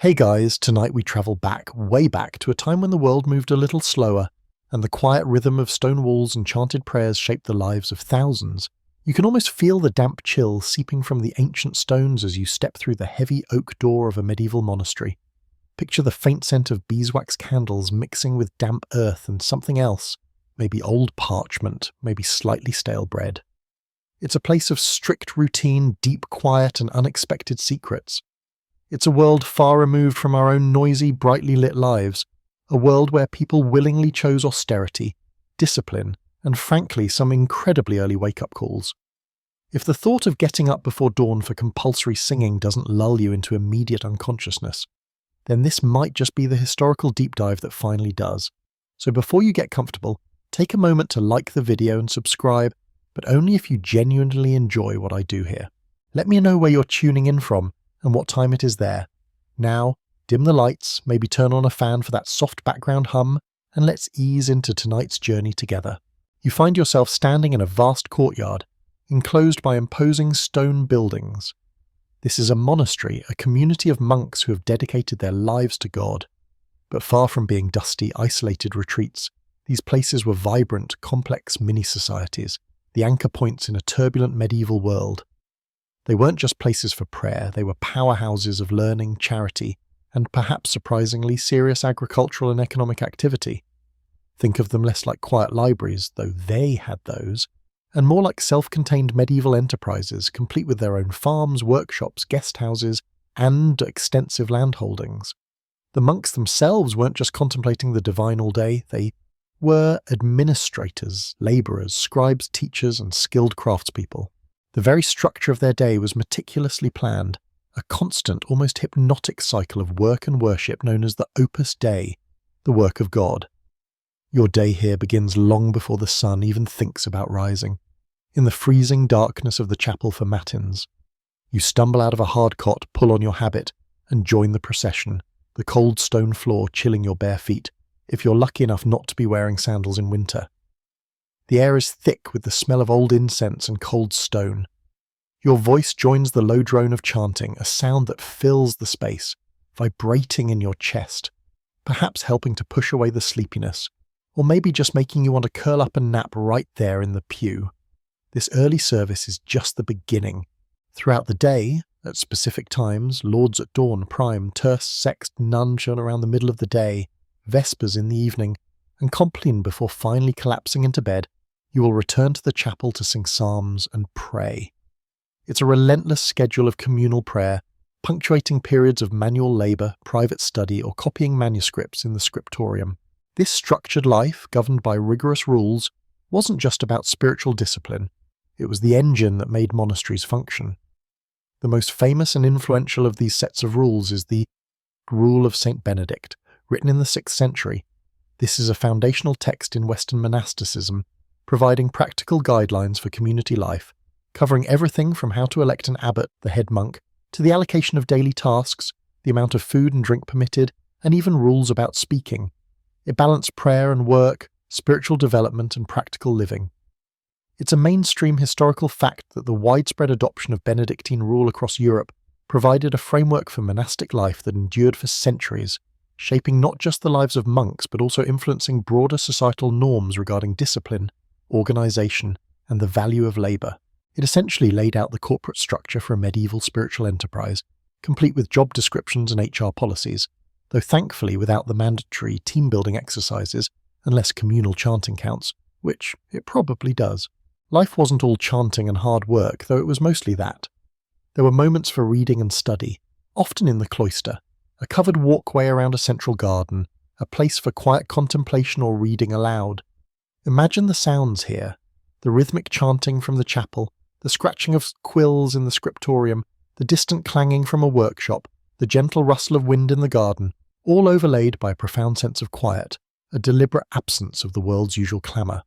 Hey guys, tonight we travel back, way back, to a time when the world moved a little slower, and the quiet rhythm of stone walls and chanted prayers shaped the lives of thousands. You can almost feel the damp chill seeping from the ancient stones as you step through the heavy oak door of a medieval monastery. Picture the faint scent of beeswax candles mixing with damp earth and something else, maybe old parchment, maybe slightly stale bread. It's a place of strict routine, deep quiet, and unexpected secrets. It's a world far removed from our own noisy, brightly lit lives, a world where people willingly chose austerity, discipline, and frankly some incredibly early wake-up calls. If the thought of getting up before dawn for compulsory singing doesn't lull you into immediate unconsciousness, then this might just be the historical deep dive that finally does. So before you get comfortable, take a moment to like the video and subscribe, but only if you genuinely enjoy what I do here. Let me know where you're tuning in from and what time it is there. Now, dim the lights, maybe turn on a fan for that soft background hum, and let's ease into tonight's journey together. You find yourself standing in a vast courtyard, enclosed by imposing stone buildings. This is a monastery, a community of monks who have dedicated their lives to God. But far from being dusty, isolated retreats, these places were vibrant, complex mini-societies, the anchor points in a turbulent medieval world. They weren't just places for prayer, they were powerhouses of learning, charity, and perhaps surprisingly serious agricultural and economic activity. Think of them less like quiet libraries, though they had those, and more like self-contained medieval enterprises, complete with their own farms, workshops, guest houses, and extensive landholdings. The monks themselves weren't just contemplating the divine all day, they were administrators, labourers, scribes, teachers, and skilled craftspeople. The very structure of their day was meticulously planned, a constant, almost hypnotic cycle of work and worship known as the Opus Dei, the work of God. Your day here begins long before the sun even thinks about rising, in the freezing darkness of the chapel for matins. You stumble out of a hard cot, pull on your habit, and join the procession, the cold stone floor chilling your bare feet, if you're lucky enough not to be wearing sandals in winter. The air is thick with the smell of old incense and cold stone. Your voice joins the low drone of chanting, a sound that fills the space, vibrating in your chest, perhaps helping to push away the sleepiness, or maybe just making you want to curl up and nap right there in the pew. This early service is just the beginning. Throughout the day, at specific times, lauds at dawn, prime, terce, sext, nuncheon around the middle of the day, vespers in the evening, and compline before finally collapsing into bed, you will return to the chapel to sing psalms and pray. It's a relentless schedule of communal prayer, punctuating periods of manual labour, private study, or copying manuscripts in the scriptorium. This structured life, governed by rigorous rules, wasn't just about spiritual discipline, it was the engine that made monasteries function. The most famous and influential of these sets of rules is the Rule of St. Benedict, written in the 6th century. This is a foundational text in Western monasticism, providing practical guidelines for community life, covering everything from how to elect an abbot, the head monk, to the allocation of daily tasks, the amount of food and drink permitted, and even rules about speaking. It balanced prayer and work, spiritual development, and practical living. It's a mainstream historical fact that the widespread adoption of Benedictine rule across Europe provided a framework for monastic life that endured for centuries, shaping not just the lives of monks but also influencing broader societal norms regarding discipline, organisation, and the value of labour. It essentially laid out the corporate structure for a medieval spiritual enterprise, complete with job descriptions and HR policies, though thankfully without the mandatory team-building exercises and less communal chanting counts, which it probably does. Life wasn't all chanting and hard work, though it was mostly that. There were moments for reading and study, often in the cloister, a covered walkway around a central garden, a place for quiet contemplation or reading aloud. Imagine the sounds here, the rhythmic chanting from the chapel, the scratching of quills in the scriptorium, the distant clanging from a workshop, the gentle rustle of wind in the garden, all overlaid by a profound sense of quiet, a deliberate absence of the world's usual clamour.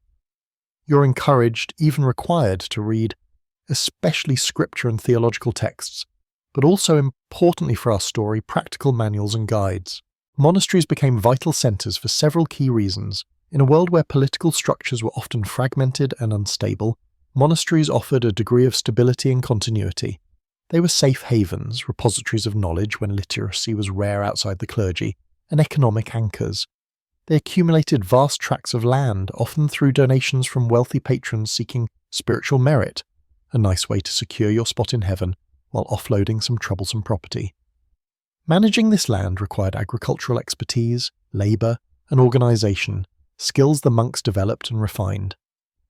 You're encouraged, even required, to read, especially scripture and theological texts, but also, importantly for our story, practical manuals and guides. Monasteries became vital centres for several key reasons. In a world where political structures were often fragmented and unstable, monasteries offered a degree of stability and continuity. They were safe havens, repositories of knowledge when literacy was rare outside the clergy, and economic anchors. They accumulated vast tracts of land, often through donations from wealthy patrons seeking spiritual merit, a nice way to secure your spot in heaven while offloading some troublesome property. Managing this land required agricultural expertise, labour, and organisation, skills the monks developed and refined.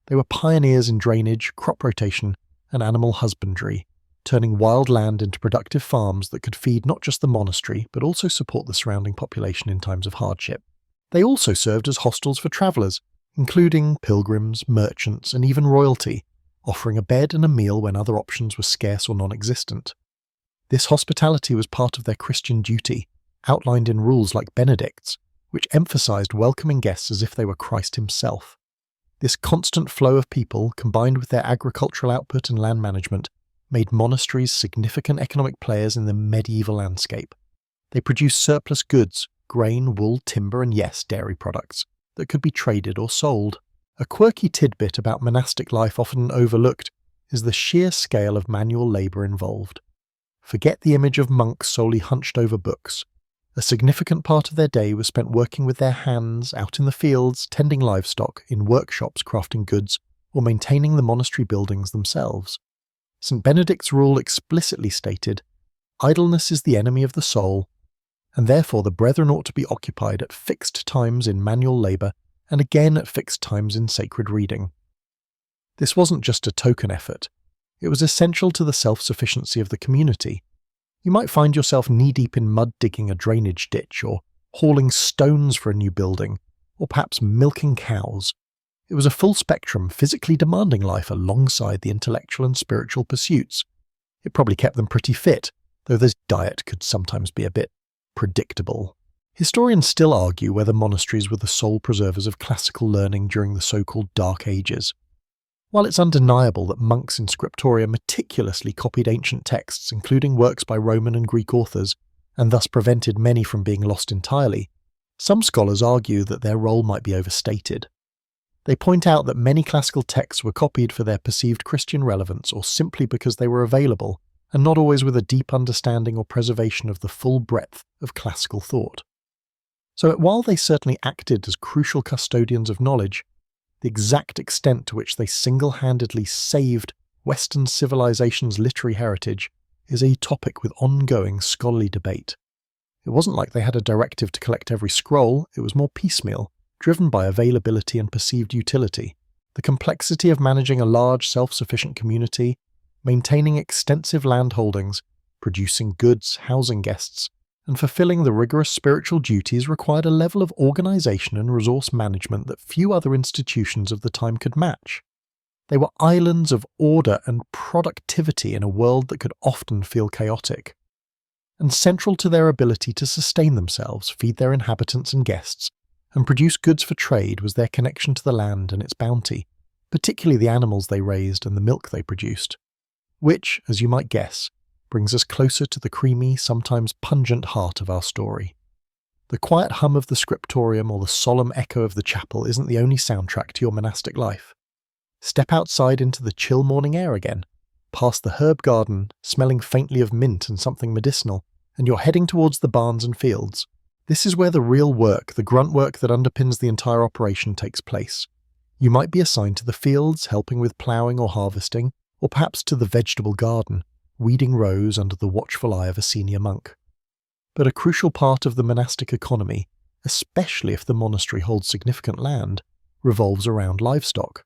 They were pioneers in drainage, crop rotation, and animal husbandry, turning wild land into productive farms that could feed not just the monastery but also support the surrounding population in times of hardship. They also served as hostels for travellers, including pilgrims, merchants, and even royalty, offering a bed and a meal when other options were scarce or non-existent. This hospitality was part of their Christian duty, outlined in rules like Benedict's, which emphasised welcoming guests as if they were Christ himself. This constant flow of people, combined with their agricultural output and land management, made monasteries significant economic players in the medieval landscape. They produced surplus goods, grain, wool, timber, and yes, dairy products, that could be traded or sold. A quirky tidbit about monastic life often overlooked is the sheer scale of manual labour involved. Forget the image of monks solely hunched over books. A significant part of their day was spent working with their hands, out in the fields, tending livestock, in workshops crafting goods, or maintaining the monastery buildings themselves. St. Benedict's rule explicitly stated, "Idleness is the enemy of the soul," and therefore the brethren ought to be occupied at fixed times in manual labour and again at fixed times in sacred reading. This wasn't just a token effort. It was essential to the self-sufficiency of the community. You might find yourself knee-deep in mud digging a drainage ditch, or hauling stones for a new building, or perhaps milking cows. It was a full-spectrum, physically demanding life alongside the intellectual and spiritual pursuits. It probably kept them pretty fit, though this diet could sometimes be a bit predictable. Historians still argue whether monasteries were the sole preservers of classical learning during the so-called Dark Ages. While it's undeniable that monks in scriptoria meticulously copied ancient texts, including works by Roman and Greek authors, and thus prevented many from being lost entirely, some scholars argue that their role might be overstated. They point out that many classical texts were copied for their perceived Christian relevance or simply because they were available, and not always with a deep understanding or preservation of the full breadth of classical thought. So while they certainly acted as crucial custodians of knowledge, the exact extent to which they single-handedly saved Western civilization's literary heritage is a topic with ongoing scholarly debate. It wasn't like they had a directive to collect every scroll, it was more piecemeal, driven by availability and perceived utility. The complexity of managing a large, self-sufficient community, maintaining extensive land holdings, producing goods, housing guests, and fulfilling the rigorous spiritual duties required a level of organisation and resource management that few other institutions of the time could match. They were islands of order and productivity in a world that could often feel chaotic. And central to their ability to sustain themselves, feed their inhabitants and guests, and produce goods for trade was their connection to the land and its bounty, particularly the animals they raised and the milk they produced. Which, as you might guess, brings us closer to the creamy, sometimes pungent heart of our story. The quiet hum of the scriptorium or the solemn echo of the chapel isn't the only soundtrack to your monastic life. Step outside into the chill morning air again, past the herb garden, smelling faintly of mint and something medicinal, and you're heading towards the barns and fields. This is where the real work, the grunt work that underpins the entire operation, takes place. You might be assigned to the fields, helping with ploughing or harvesting, or perhaps to the vegetable garden, weeding rows under the watchful eye of a senior monk. But a crucial part of the monastic economy, especially if the monastery holds significant land, revolves around livestock.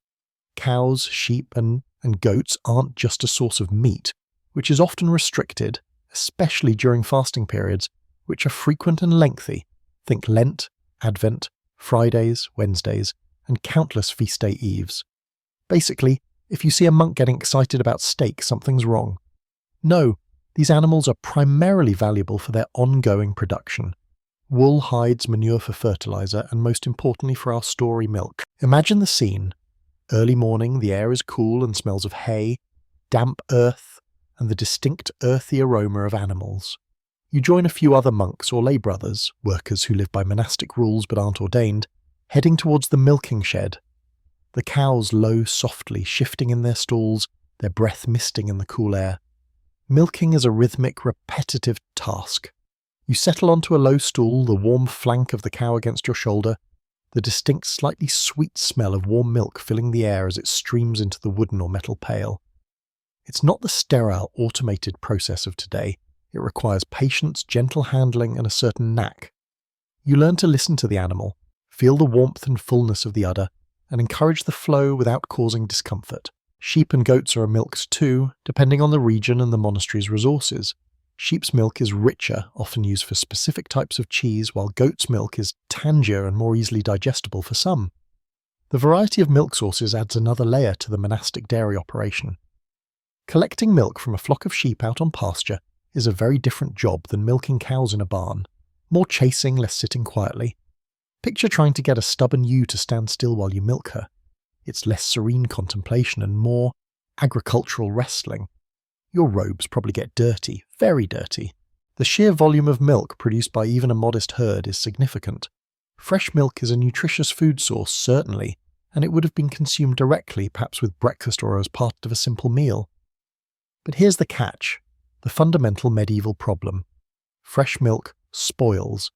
Cows, sheep, and goats aren't just a source of meat, which is often restricted, especially during fasting periods, which are frequent and lengthy. Think Lent, Advent, Fridays, Wednesdays, and countless feast day eves. Basically, if you see a monk getting excited about steak, something's wrong. No, these animals are primarily valuable for their ongoing production. Wool, hides, manure for fertilizer, and most importantly for our story milk. Imagine the scene. Early morning, the air is cool and smells of hay, damp earth, and the distinct earthy aroma of animals. You join a few other monks or lay brothers, workers who live by monastic rules but aren't ordained, heading towards the milking shed. The cows low softly, shifting in their stalls, their breath misting in the cool air. Milking is a rhythmic, repetitive task. You settle onto a low stool, the warm flank of the cow against your shoulder, the distinct, slightly sweet smell of warm milk filling the air as it streams into the wooden or metal pail. It's not the sterile, automated process of today. It requires patience, gentle handling, and a certain knack. You learn to listen to the animal, feel the warmth and fullness of the udder, and encourage the flow without causing discomfort. Sheep and goats are milked too, depending on the region and the monastery's resources. Sheep's milk is richer, often used for specific types of cheese, while goat's milk is tangier and more easily digestible for some. The variety of milk sources adds another layer to the monastic dairy operation. Collecting milk from a flock of sheep out on pasture is a very different job than milking cows in a barn. More chasing, less sitting quietly. Picture trying to get a stubborn ewe to stand still while you milk her. It's less serene contemplation and more agricultural wrestling. Your robes probably get dirty, very dirty. The sheer volume of milk produced by even a modest herd is significant. Fresh milk is a nutritious food source, certainly, and it would have been consumed directly, perhaps with breakfast or as part of a simple meal. But here's the catch, the fundamental medieval problem. Fresh milk spoils.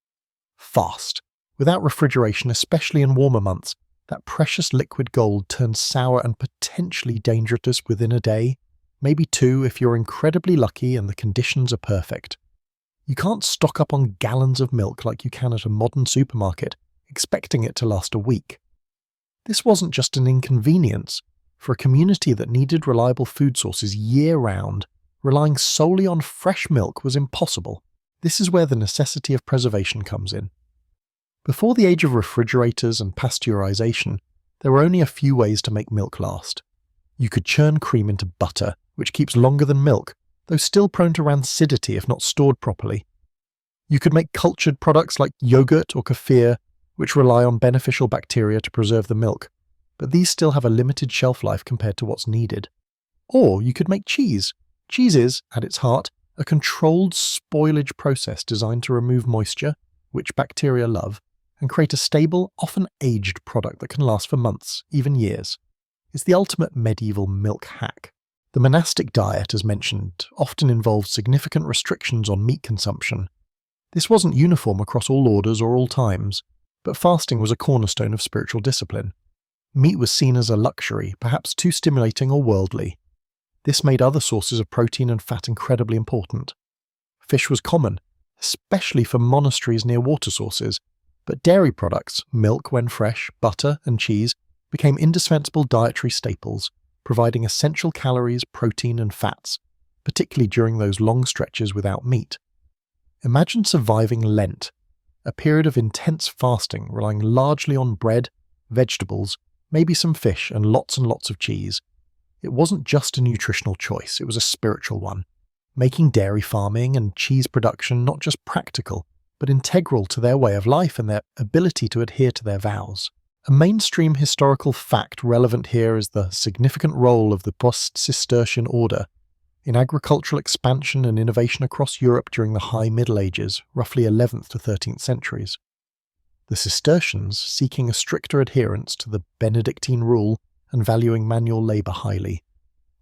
Fast. Without refrigeration, especially in warmer months, that precious liquid gold turns sour and potentially dangerous within a day, maybe two if you're incredibly lucky and the conditions are perfect. You can't stock up on gallons of milk like you can at a modern supermarket, expecting it to last a week. This wasn't just an inconvenience. For a community that needed reliable food sources year-round, relying solely on fresh milk was impossible. This is where the necessity of preservation comes in. Before the age of refrigerators and pasteurization, there were only a few ways to make milk last. You could churn cream into butter, which keeps longer than milk, though still prone to rancidity if not stored properly. You could make cultured products like yogurt or kefir, which rely on beneficial bacteria to preserve the milk, but these still have a limited shelf life compared to what's needed. Or you could make cheese. Cheese is, at its heart, a controlled spoilage process designed to remove moisture, which bacteria love, and create a stable, often aged product that can last for months, even years. It's the ultimate medieval milk hack. The monastic diet, as mentioned, often involved significant restrictions on meat consumption. This wasn't uniform across all orders or all times, but fasting was a cornerstone of spiritual discipline. Meat was seen as a luxury, perhaps too stimulating or worldly. This made other sources of protein and fat incredibly important. Fish was common, especially for monasteries near water sources, but dairy products, milk when fresh, butter and cheese, became indispensable dietary staples, providing essential calories, protein and fats, particularly during those long stretches without meat. Imagine surviving Lent, a period of intense fasting relying largely on bread, vegetables, maybe some fish and lots of cheese. It wasn't just a nutritional choice, it was a spiritual one, making dairy farming and cheese production not just practical, but integral to their way of life and their ability to adhere to their vows. A mainstream historical fact relevant here is the significant role of the post-Cistercian order in agricultural expansion and innovation across Europe during the High Middle Ages, roughly 11th to 13th centuries. The Cistercians, seeking a stricter adherence to the Benedictine rule and valuing manual labour highly,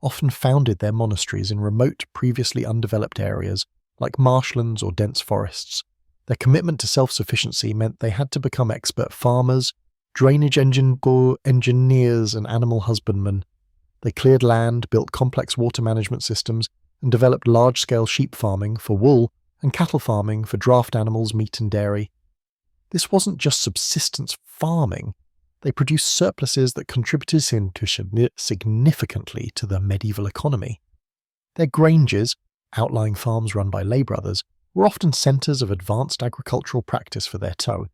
often founded their monasteries in remote, previously undeveloped areas like marshlands or dense forests. Their commitment to self-sufficiency meant they had to become expert farmers, drainage engineers and animal husbandmen. They cleared land, built complex water management systems, and developed large-scale sheep farming for wool and cattle farming for draft animals, meat and dairy. This wasn't just subsistence farming. They produced surpluses that contributed significantly to the medieval economy. Their granges, outlying farms run by lay brothers, were often centres of advanced agricultural practice for their time,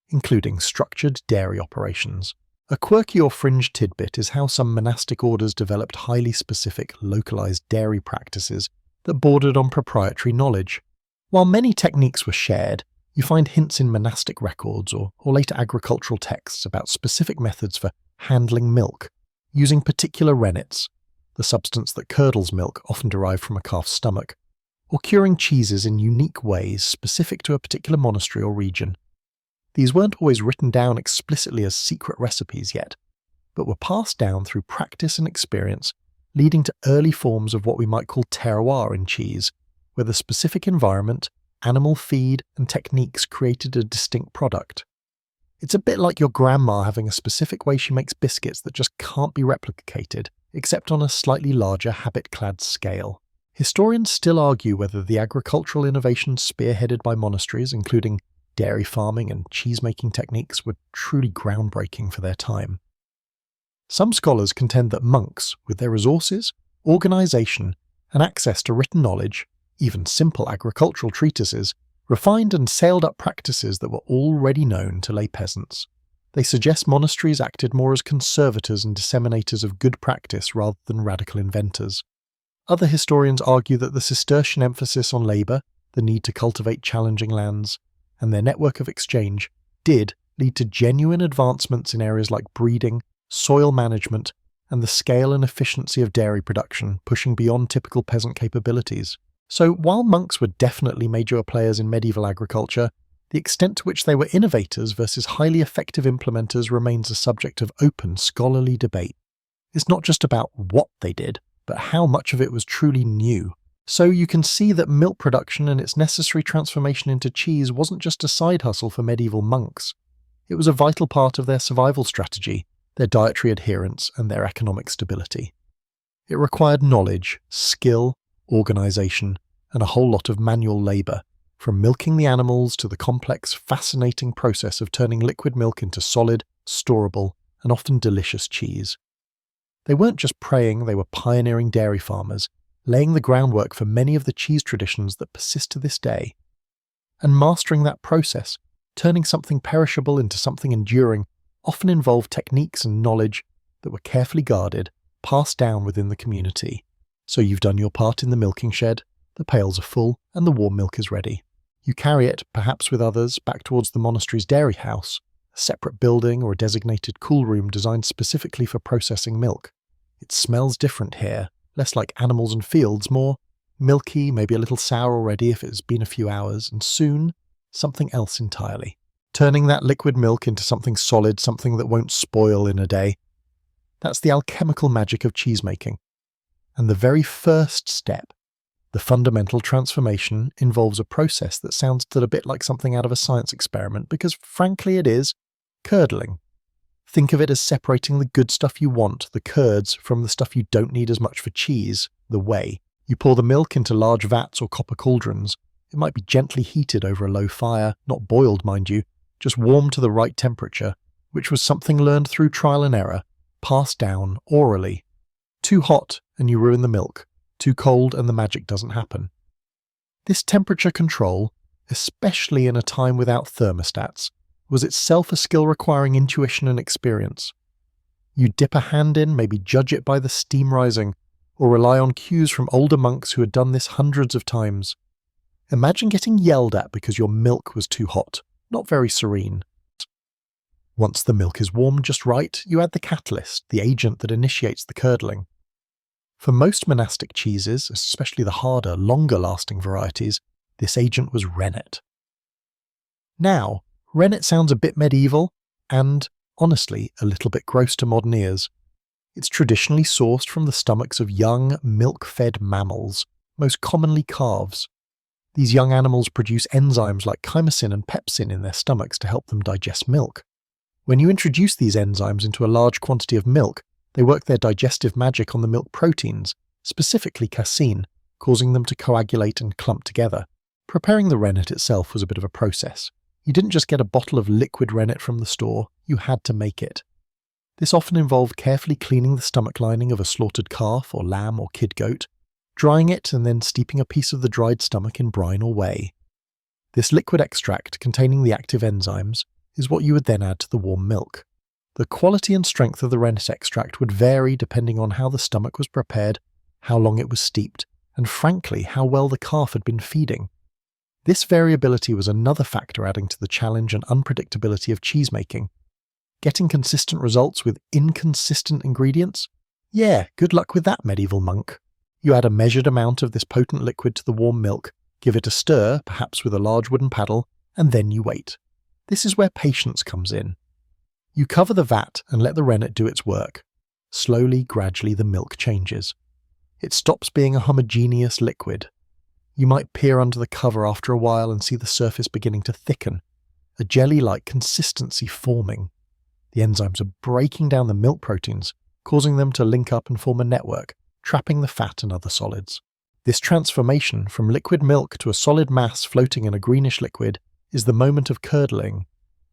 including structured dairy operations. A quirky or fringe tidbit is how some monastic orders developed highly specific, localised dairy practices that bordered on proprietary knowledge. While many techniques were shared, you find hints in monastic records or later agricultural texts about specific methods for handling milk, using particular rennets, the substance that curdles milk often derived from a calf's stomach, or curing cheeses in unique ways specific to a particular monastery or region. These weren't always written down explicitly as secret recipes yet, but were passed down through practice and experience leading to early forms of what we might call terroir in cheese, where the specific environment, animal feed, and techniques created a distinct product. It's a bit like your grandma having a specific way she makes biscuits that just can't be replicated, except on a slightly larger habit-clad scale. Historians still argue whether the agricultural innovations spearheaded by monasteries, including dairy farming and cheese-making techniques, were truly groundbreaking for their time. Some scholars contend that monks, with their resources, organization, and access to written knowledge, even simple agricultural treatises, refined and sailed up practices that were already known to lay peasants. They suggest monasteries acted more as conservators and disseminators of good practice rather than radical inventors. Other historians argue that the Cistercian emphasis on labour, the need to cultivate challenging lands, and their network of exchange did lead to genuine advancements in areas like breeding, soil management, and the scale and efficiency of dairy production, pushing beyond typical peasant capabilities. So while monks were definitely major players in medieval agriculture, the extent to which they were innovators versus highly effective implementers remains a subject of open scholarly debate. It's not just about what they did, but how much of it was truly new. So you can see that milk production and its necessary transformation into cheese wasn't just a side hustle for medieval monks. It was a vital part of their survival strategy, their dietary adherence, and their economic stability. It required knowledge, skill, organisation, and a whole lot of manual labour, from milking the animals to the complex, fascinating process of turning liquid milk into solid, storable, and often delicious cheese. They weren't just praying, they were pioneering dairy farmers, laying the groundwork for many of the cheese traditions that persist to this day. And mastering that process, turning something perishable into something enduring, often involved techniques and knowledge that were carefully guarded, passed down within the community. So you've done your part in the milking shed, the pails are full, and the warm milk is ready. You carry it, perhaps with others, back towards the monastery's dairy house, a separate building or a designated cool room designed specifically for processing milk. It smells different here, less like animals and fields, more milky, maybe a little sour already if it's been a few hours, and soon, something else entirely. Turning that liquid milk into something solid, something that won't spoil in a day. That's the alchemical magic of cheesemaking. And the very first step, the fundamental transformation, involves a process that sounds a bit like something out of a science experiment, because frankly it is curdling. Think of it as separating the good stuff you want, the curds, from the stuff you don't need as much for cheese, the whey. You pour the milk into large vats or copper cauldrons. It might be gently heated over a low fire, not boiled mind you, just warmed to the right temperature, which was something learned through trial and error, passed down orally. Too hot and you ruin the milk. Too cold and the magic doesn't happen. This temperature control, especially in a time without thermostats, was itself a skill requiring intuition and experience. You'd dip a hand in, maybe judge it by the steam rising, or rely on cues from older monks who had done this hundreds of times. Imagine getting yelled at because your milk was too hot, not very serene. Once the milk is warmed just right, you add the catalyst, the agent that initiates the curdling. For most monastic cheeses, especially the harder, longer-lasting varieties, this agent was rennet. Now, rennet sounds a bit medieval and, honestly, a little bit gross to modern ears. It's traditionally sourced from the stomachs of young, milk-fed mammals, most commonly calves. These young animals produce enzymes like chymosin and pepsin in their stomachs to help them digest milk. When you introduce these enzymes into a large quantity of milk, they work their digestive magic on the milk proteins, specifically casein, causing them to coagulate and clump together. Preparing the rennet itself was a bit of a process. You didn't just get a bottle of liquid rennet from the store, you had to make it. This often involved carefully cleaning the stomach lining of a slaughtered calf or lamb or kid goat, drying it and then steeping a piece of the dried stomach in brine or whey. This liquid extract containing the active enzymes is what you would then add to the warm milk. The quality and strength of the rennet extract would vary depending on how the stomach was prepared, how long it was steeped, and frankly, how well the calf had been feeding. This variability was another factor adding to the challenge and unpredictability of cheesemaking. Getting consistent results with inconsistent ingredients? Yeah, good luck with that, medieval monk. You add a measured amount of this potent liquid to the warm milk, give it a stir, perhaps with a large wooden paddle, and then you wait. This is where patience comes in. You cover the vat and let the rennet do its work. Slowly, gradually, the milk changes. It stops being a homogeneous liquid. You might peer under the cover after a while and see the surface beginning to thicken, a jelly-like consistency forming. The enzymes are breaking down the milk proteins, causing them to link up and form a network, trapping the fat and other solids. This transformation from liquid milk to a solid mass floating in a greenish liquid is the moment of curdling.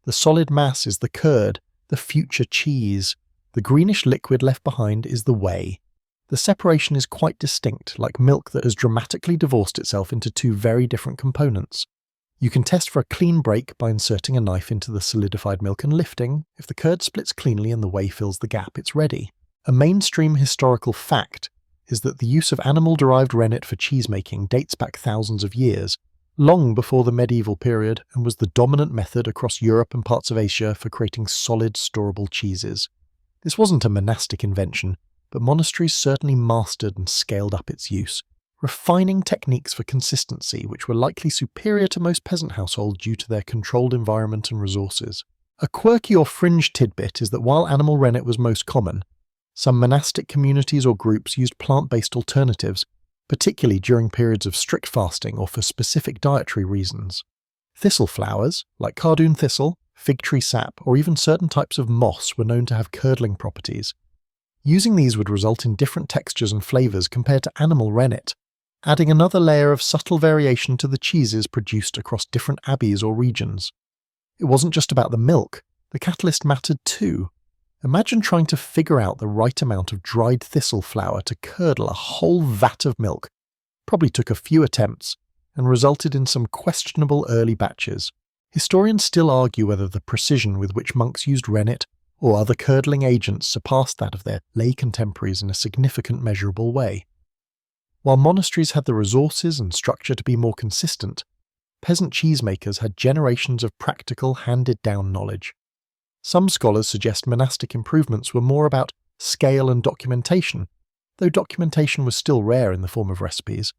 The solid mass is the curd, the future cheese. The greenish liquid left behind is the whey. The separation is quite distinct, like milk that has dramatically divorced itself into two very different components. You can test for a clean break by inserting a knife into the solidified milk and lifting. If the curd splits cleanly and the whey fills the gap, it's ready. A mainstream historical fact is that the use of animal-derived rennet for cheesemaking dates back thousands of years, long before the medieval period, and was the dominant method across Europe and parts of Asia for creating solid, storable cheeses. This wasn't a monastic invention, but monasteries certainly mastered and scaled up its use, refining techniques for consistency which were likely superior to most peasant households due to their controlled environment and resources. A quirky or fringe tidbit is that while animal rennet was most common, some monastic communities or groups used plant-based alternatives, particularly during periods of strict fasting or for specific dietary reasons. Thistle flowers, like cardoon thistle, fig tree sap, or even certain types of moss were known to have curdling properties. Using these would result in different textures and flavours compared to animal rennet, adding another layer of subtle variation to the cheeses produced across different abbeys or regions. It wasn't just about the milk, the catalyst mattered too. Imagine trying to figure out the right amount of dried thistle flour to curdle a whole vat of milk. Probably took a few attempts and resulted in some questionable early batches. Historians still argue whether the precision with which monks used rennet or other curdling agents surpassed that of their lay contemporaries in a significant measurable way. While monasteries had the resources and structure to be more consistent, peasant cheesemakers had generations of practical, handed-down knowledge. Some scholars suggest monastic improvements were more about scale and documentation, though documentation was still rare in the form of recipes,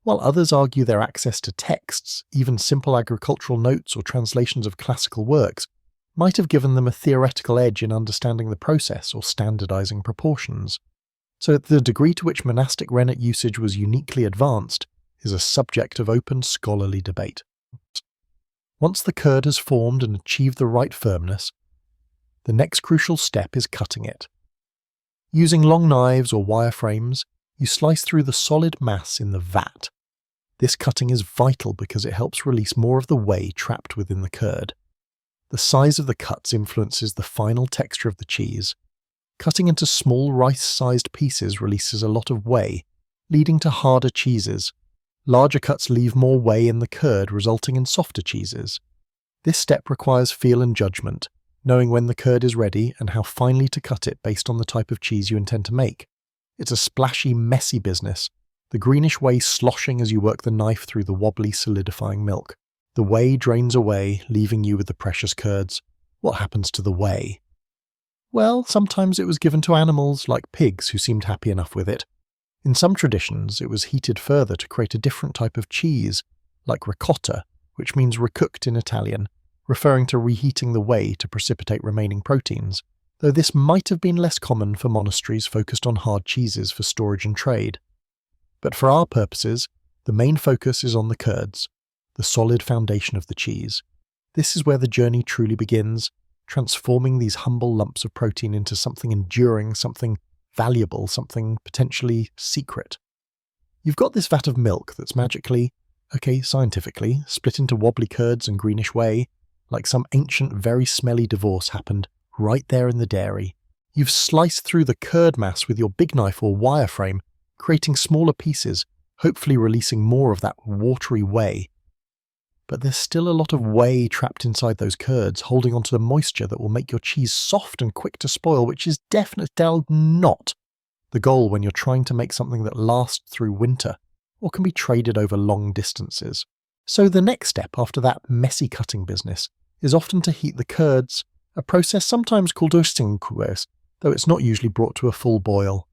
while others argue their access to texts, even simple agricultural notes or translations of classical works, might have given them a theoretical edge in understanding the process or standardizing proportions. So the degree to which monastic rennet usage was uniquely advanced is a subject of open scholarly debate. Once the curd has formed and achieved the right firmness, the next crucial step is cutting it. Using long knives or wireframes, you slice through the solid mass in the vat. This cutting is vital because it helps release more of the whey trapped within the curd. The size of the cuts influences the final texture of the cheese. Cutting into small rice-sized pieces releases a lot of whey, leading to harder cheeses. Larger cuts leave more whey in the curd, resulting in softer cheeses. This step requires feel and judgment, knowing when the curd is ready and how finely to cut it based on the type of cheese you intend to make. It's a splashy, messy business, the greenish whey sloshing as you work the knife through the wobbly, solidifying milk. The whey drains away, leaving you with the precious curds. What happens to the whey? Well, sometimes it was given to animals like pigs who seemed happy enough with it. In some traditions, it was heated further to create a different type of cheese, like ricotta, which means recooked in Italian, referring to reheating the whey to precipitate remaining proteins, though this might have been less common for monasteries focused on hard cheeses for storage and trade. But for our purposes, the main focus is on the curds, the solid foundation of the cheese. This is where the journey truly begins, transforming these humble lumps of protein into something enduring, something valuable, something potentially secret. You've got this vat of milk that's magically, scientifically, split into wobbly curds and greenish whey, like some ancient, very smelly divorce happened right there in the dairy. You've sliced through the curd mass with your big knife or wireframe, creating smaller pieces, hopefully releasing more of that watery whey. But there's still a lot of whey trapped inside those curds, holding onto the moisture that will make your cheese soft and quick to spoil, which is definitely not the goal when you're trying to make something that lasts through winter, or can be traded over long distances. So the next step after that messy cutting business is often to heat the curds, a process sometimes called urstinkues, though it's not usually brought to a full boil.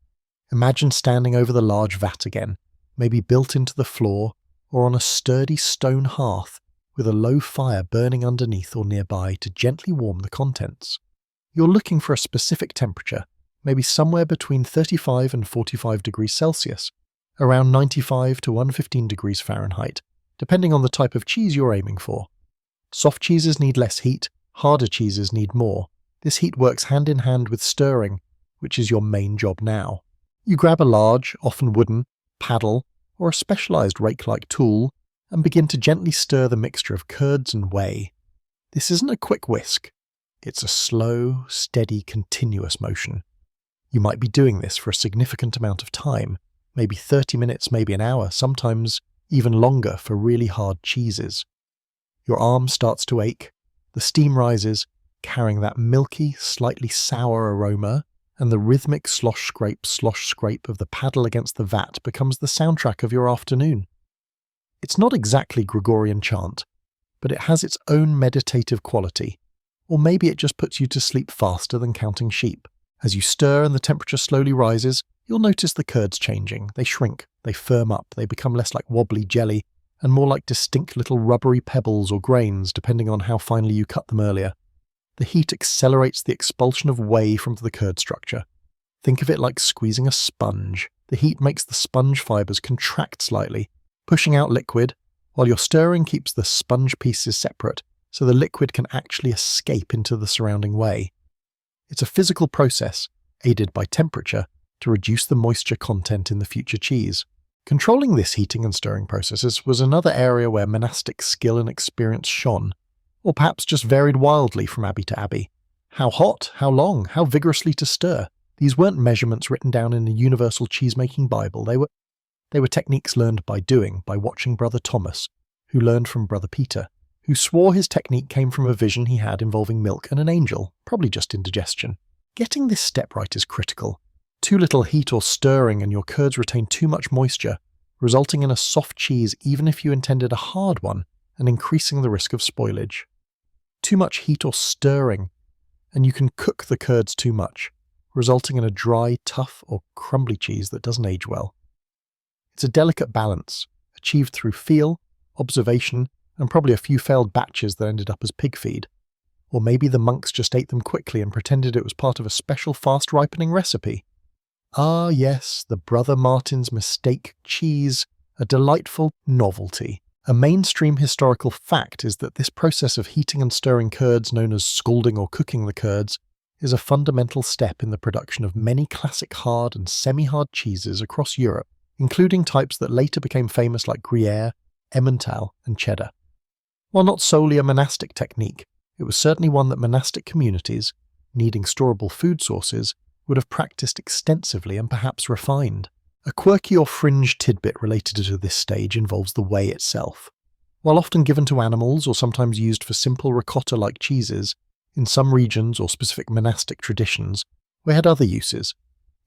Imagine standing over the large vat again, maybe built into the floor, or on a sturdy stone hearth, with a low fire burning underneath or nearby to gently warm the contents. You're looking for a specific temperature, maybe somewhere between 35 and 45 degrees Celsius, around 95 to 115 degrees Fahrenheit, depending on the type of cheese you're aiming for. Soft cheeses need less heat, harder cheeses need more. This heat works hand in hand with stirring, which is your main job now. You grab a large, often wooden, paddle or a specialized rake-like tool and begin to gently stir the mixture of curds and whey. This isn't a quick whisk. It's a slow, steady, continuous motion. You might be doing this for a significant amount of time, maybe 30 minutes, maybe an hour, sometimes even longer for really hard cheeses. Your arm starts to ache, the steam rises, carrying that milky, slightly sour aroma, and the rhythmic slosh scrape of the paddle against the vat becomes the soundtrack of your afternoon. It's not exactly Gregorian chant, but it has its own meditative quality, or maybe it just puts you to sleep faster than counting sheep. As you stir and the temperature slowly rises, you'll notice the curds changing. They shrink, they firm up, they become less like wobbly jelly, and more like distinct little rubbery pebbles or grains, depending on how finely you cut them earlier. The heat accelerates the expulsion of whey from the curd structure. Think of it like squeezing a sponge. The heat makes the sponge fibers contract slightly, pushing out liquid, while your stirring keeps the sponge pieces separate, so the liquid can actually escape into the surrounding whey. It's a physical process, aided by temperature, to reduce the moisture content in the future cheese. Controlling this heating and stirring processes was another area where monastic skill and experience shone, or perhaps just varied wildly from abbey to abbey. How hot, how long, how vigorously to stir. These weren't measurements written down in a universal cheesemaking Bible. They were techniques learned by doing, by watching Brother Thomas, who learned from Brother Peter, who swore his technique came from a vision he had involving milk and an angel, probably just indigestion. Getting this step right is critical. Too little heat or stirring and your curds retain too much moisture, resulting in a soft cheese even if you intended a hard one, and increasing the risk of spoilage. Too much heat or stirring, and you can cook the curds too much, resulting in a dry, tough, or crumbly cheese that doesn't age well. It's a delicate balance, achieved through feel, observation, and probably a few failed batches that ended up as pig feed. Or maybe the monks just ate them quickly and pretended it was part of a special fast-ripening recipe. Ah yes, the Brother Martin's mistake cheese, a delightful novelty. A mainstream historical fact is that this process of heating and stirring curds, known as scalding or cooking the curds, is a fundamental step in the production of many classic hard and semi-hard cheeses across Europe, including types that later became famous like Gruyere, Emmental, and Cheddar. While not solely a monastic technique, it was certainly one that monastic communities, needing storable food sources, would have practiced extensively and perhaps refined. A quirky or fringe tidbit related to this stage involves the whey itself. While often given to animals or sometimes used for simple ricotta-like cheeses, in some regions or specific monastic traditions, whey had other uses.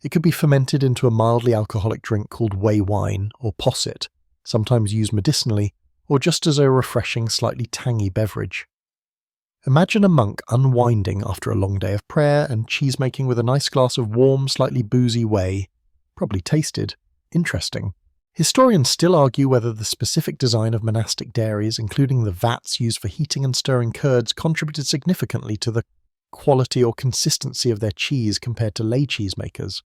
It could be fermented into a mildly alcoholic drink called whey wine or posset, sometimes used medicinally, or just as a refreshing, slightly tangy beverage. Imagine a monk unwinding after a long day of prayer and cheesemaking with a nice glass of warm, slightly boozy whey. Probably tasted interesting. Historians still argue whether the specific design of monastic dairies, including the vats used for heating and stirring curds, contributed significantly to the quality or consistency of their cheese compared to lay cheesemakers.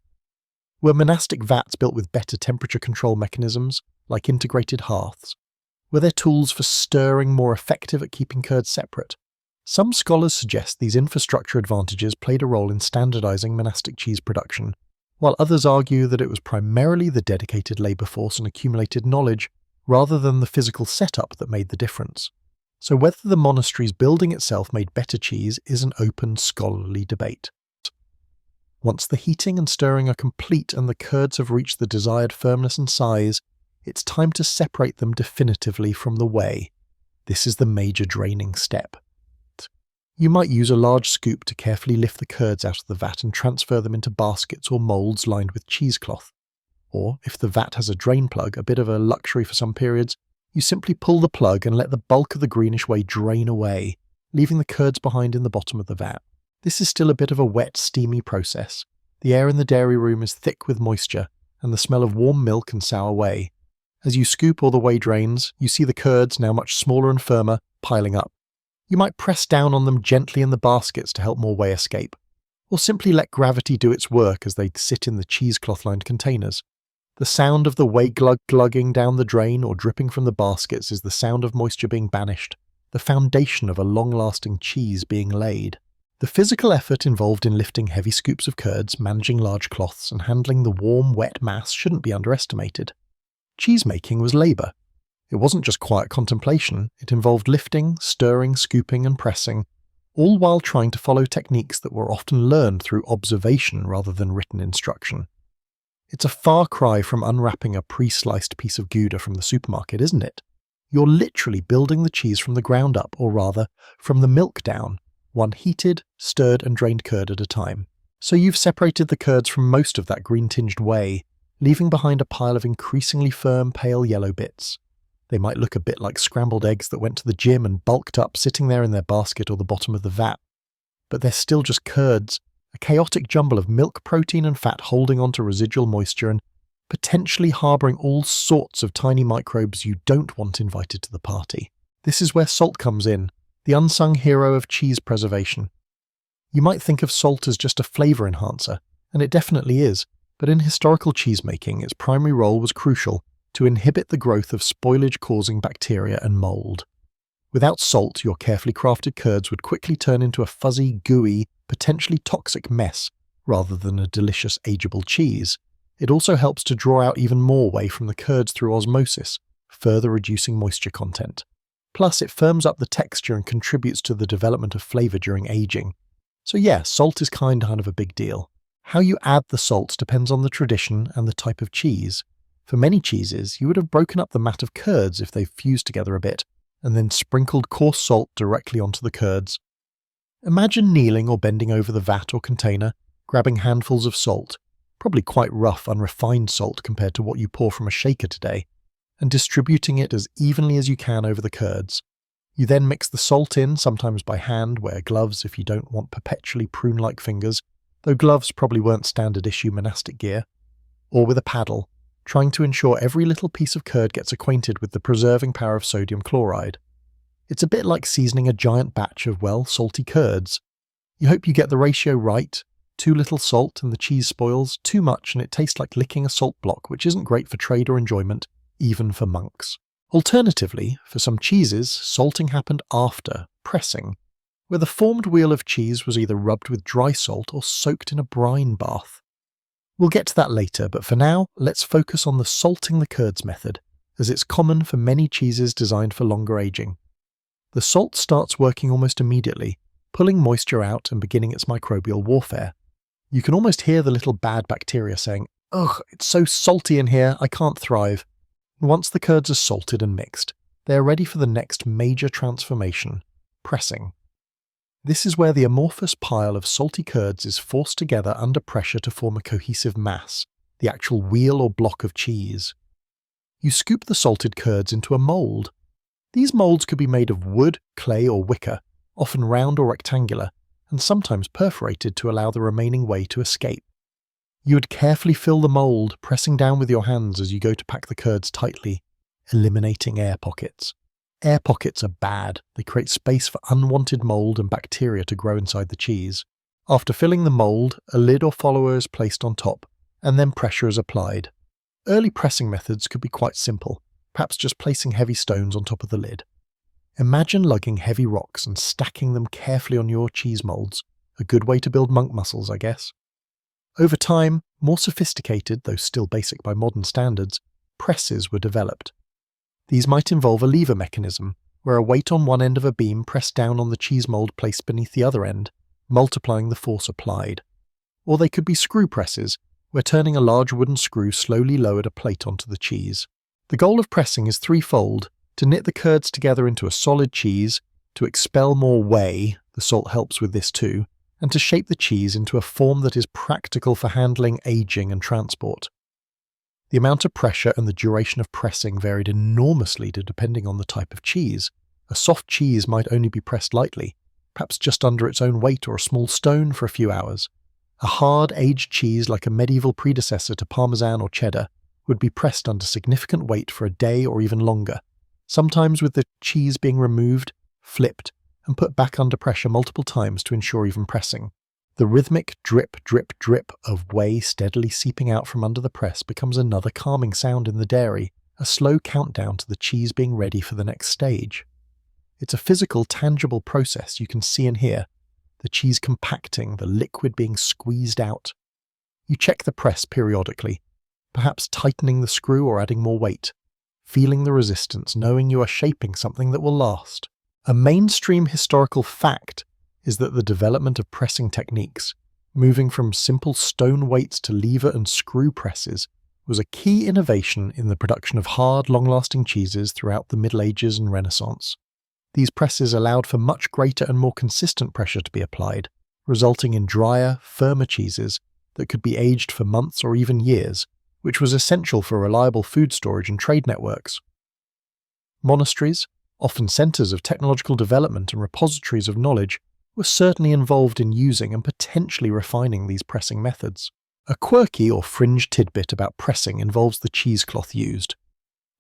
Were monastic vats built with better temperature control mechanisms, like integrated hearths? Were their tools for stirring more effective at keeping curds separate? Some scholars suggest these infrastructure advantages played a role in standardizing monastic cheese production, while others argue that it was primarily the dedicated labor force and accumulated knowledge rather than the physical setup that made the difference. So whether the monastery's building itself made better cheese is an open scholarly debate. Once the heating and stirring are complete and the curds have reached the desired firmness and size, it's time to separate them definitively from the whey. This is the major draining step. You might use a large scoop to carefully lift the curds out of the vat and transfer them into baskets or moulds lined with cheesecloth. Or, if the vat has a drain plug, a bit of a luxury for some periods, you simply pull the plug and let the bulk of the greenish whey drain away, leaving the curds behind in the bottom of the vat. This is still a bit of a wet, steamy process. The air in the dairy room is thick with moisture, and the smell of warm milk and sour whey. As you scoop all the whey drains, you see the curds, now much smaller and firmer, piling up. You might press down on them gently in the baskets to help more whey escape. or simply let gravity do its work as they sit in the cheesecloth-lined containers. The sound of the whey glugging down the drain or dripping from the baskets is the sound of moisture being banished, the foundation of a long-lasting cheese being laid. The physical effort involved in lifting heavy scoops of curds, managing large cloths, and handling the warm, wet mass shouldn't be underestimated. Cheesemaking was labour. It wasn't just quiet contemplation, it involved lifting, stirring, scooping, and pressing, all while trying to follow techniques that were often learned through observation rather than written instruction. It's a far cry from unwrapping a pre-sliced piece of Gouda from the supermarket, isn't it? You're literally building the cheese from the ground up, or rather, from the milk down, one heated, stirred and drained curd at a time. So you've separated the curds from most of that green-tinged whey, leaving behind a pile of increasingly firm, pale yellow bits. They might look a bit like scrambled eggs that went to the gym and bulked up sitting there in their basket or the bottom of the vat. But they're still just curds, a chaotic jumble of milk, protein and fat holding on to residual moisture and potentially harbouring all sorts of tiny microbes you don't want invited to the party. This is where salt comes in, the unsung hero of cheese preservation. You might think of salt as just a flavour enhancer, and it definitely is, but in historical cheesemaking its primary role was crucial: to inhibit the growth of spoilage-causing bacteria and mould. Without salt, your carefully crafted curds would quickly turn into a fuzzy, gooey, potentially toxic mess, rather than a delicious, ageable cheese. It also helps to draw out even more whey from the curds through osmosis, further reducing moisture content. Plus, it firms up the texture and contributes to the development of flavour during aging. So yeah, salt is kind of a big deal. How you add the salt depends on the tradition and the type of cheese. For many cheeses, you would have broken up the mat of curds if they've fused together a bit, and then sprinkled coarse salt directly onto the curds. Imagine kneeling or bending over the vat or container, grabbing handfuls of salt, probably quite rough, unrefined salt compared to what you pour from a shaker today, and distributing it as evenly as you can over the curds. You then mix the salt in, sometimes by hand, wear gloves if you don't want perpetually prune-like fingers, though gloves probably weren't standard issue monastic gear, or with a paddle, trying to ensure every little piece of curd gets acquainted with the preserving power of sodium chloride. It's a bit like seasoning a giant batch of, well, salty curds. You hope you get the ratio right. Too little salt and the cheese spoils, too much and it tastes like licking a salt block, which isn't great for trade or enjoyment, even for monks. Alternatively, for some cheeses, salting happened after pressing, where the formed wheel of cheese was either rubbed with dry salt or soaked in a brine bath. We'll get to that later, but for now, let's focus on the salting the curds method, as it's common for many cheeses designed for longer aging. The salt starts working almost immediately, pulling moisture out and beginning its microbial warfare. You can almost hear the little bad bacteria saying, "Ugh, it's so salty in here, I can't thrive." Once the curds are salted and mixed, they are ready for the next major transformation: pressing. This is where the amorphous pile of salty curds is forced together under pressure to form a cohesive mass, the actual wheel or block of cheese. You scoop the salted curds into a mould. These moulds could be made of wood, clay or wicker, often round or rectangular, and sometimes perforated to allow the remaining whey to escape. You would carefully fill the mould, pressing down with your hands as you go to pack the curds tightly, eliminating air pockets. Air pockets are bad. They create space for unwanted mould and bacteria to grow inside the cheese. After filling the mould, a lid or follower is placed on top, and then pressure is applied. Early pressing methods could be quite simple, perhaps just placing heavy stones on top of the lid. Imagine lugging heavy rocks and stacking them carefully on your cheese moulds. A good way to build monk muscles, I guess. Over time, more sophisticated, though still basic by modern standards, presses were developed. These might involve a lever mechanism, where a weight on one end of a beam pressed down on the cheese mould placed beneath the other end, multiplying the force applied. Or they could be screw presses, where turning a large wooden screw slowly lowered a plate onto the cheese. The goal of pressing is threefold: to knit the curds together into a solid cheese, to expel more whey, the salt helps with this too, and to shape the cheese into a form that is practical for handling, aging and transport. The amount of pressure and the duration of pressing varied enormously depending on the type of cheese. A soft cheese might only be pressed lightly, perhaps just under its own weight or a small stone for a few hours. A hard, aged cheese like a medieval predecessor to Parmesan or Cheddar would be pressed under significant weight for a day or even longer, sometimes with the cheese being removed, flipped, and put back under pressure multiple times to ensure even pressing. The rhythmic drip, drip, drip of whey steadily seeping out from under the press becomes another calming sound in the dairy, a slow countdown to the cheese being ready for the next stage. It's a physical, tangible process you can see and hear, the cheese compacting, the liquid being squeezed out. You check the press periodically, perhaps tightening the screw or adding more weight, feeling the resistance, knowing you are shaping something that will last. A mainstream historical fact is that the development of pressing techniques, moving from simple stone weights to lever and screw presses, was a key innovation in the production of hard, long-lasting cheeses throughout the Middle Ages and Renaissance. These presses allowed for much greater and more consistent pressure to be applied, resulting in drier, firmer cheeses that could be aged for months or even years, which was essential for reliable food storage and trade networks. Monasteries, often centers of technological development and repositories of knowledge, were certainly involved in using and potentially refining these pressing methods. A quirky or fringe tidbit about pressing involves the cheesecloth used.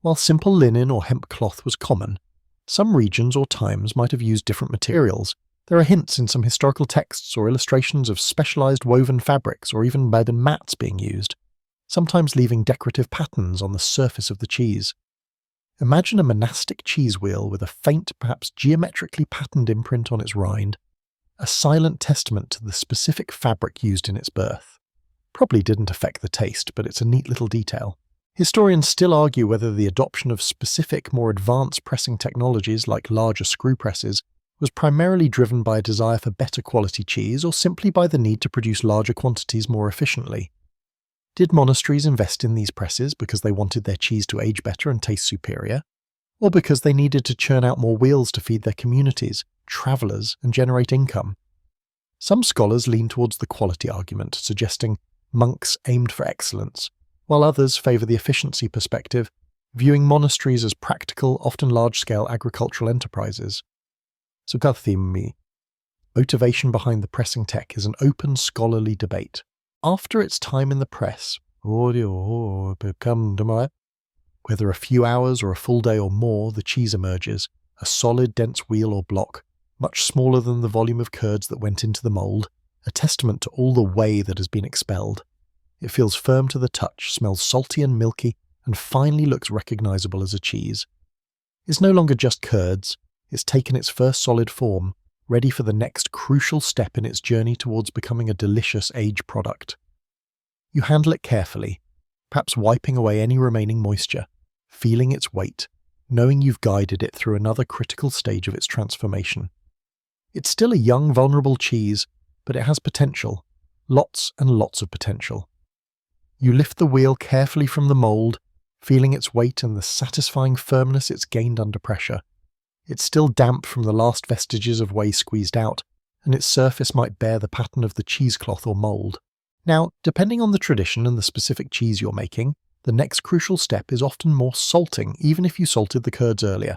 While simple linen or hemp cloth was common, some regions or times might have used different materials. There are hints in some historical texts or illustrations of specialized woven fabrics or even leather mats being used, sometimes leaving decorative patterns on the surface of the cheese. Imagine a monastic cheese wheel with a faint, perhaps geometrically patterned imprint on its rind, a silent testament to the specific fabric used in its birth. Probably didn't affect the taste, but it's a neat little detail. Historians still argue whether the adoption of specific, more advanced pressing technologies like larger screw presses was primarily driven by a desire for better quality cheese or simply by the need to produce larger quantities more efficiently. Did monasteries invest in these presses because they wanted their cheese to age better and taste superior, or because they needed to churn out more wheels to feed their communities, travellers, and generate income? Some scholars lean towards the quality argument, suggesting monks aimed for excellence, while others favour the efficiency perspective, viewing monasteries as practical, often large-scale agricultural enterprises. So motivation behind the pressing tech is an open scholarly debate. After its time in the press, whether a few hours or a full day or more, the cheese emerges, a solid, dense wheel or block, much smaller than the volume of curds that went into the mould, a testament to all the whey that has been expelled. It feels firm to the touch, smells salty and milky, and finally looks recognisable as a cheese. It's no longer just curds, it's taken its first solid form, ready for the next crucial step in its journey towards becoming a delicious aged product. You handle it carefully, perhaps wiping away any remaining moisture, feeling its weight, knowing you've guided it through another critical stage of its transformation. It's still a young, vulnerable cheese, but it has potential, lots and lots of potential. You lift the wheel carefully from the mould, feeling its weight and the satisfying firmness it's gained under pressure. It's still damp from the last vestiges of whey squeezed out, and its surface might bear the pattern of the cheesecloth or mould. Now, depending on the tradition and the specific cheese you're making, the next crucial step is often more salting, even if you salted the curds earlier.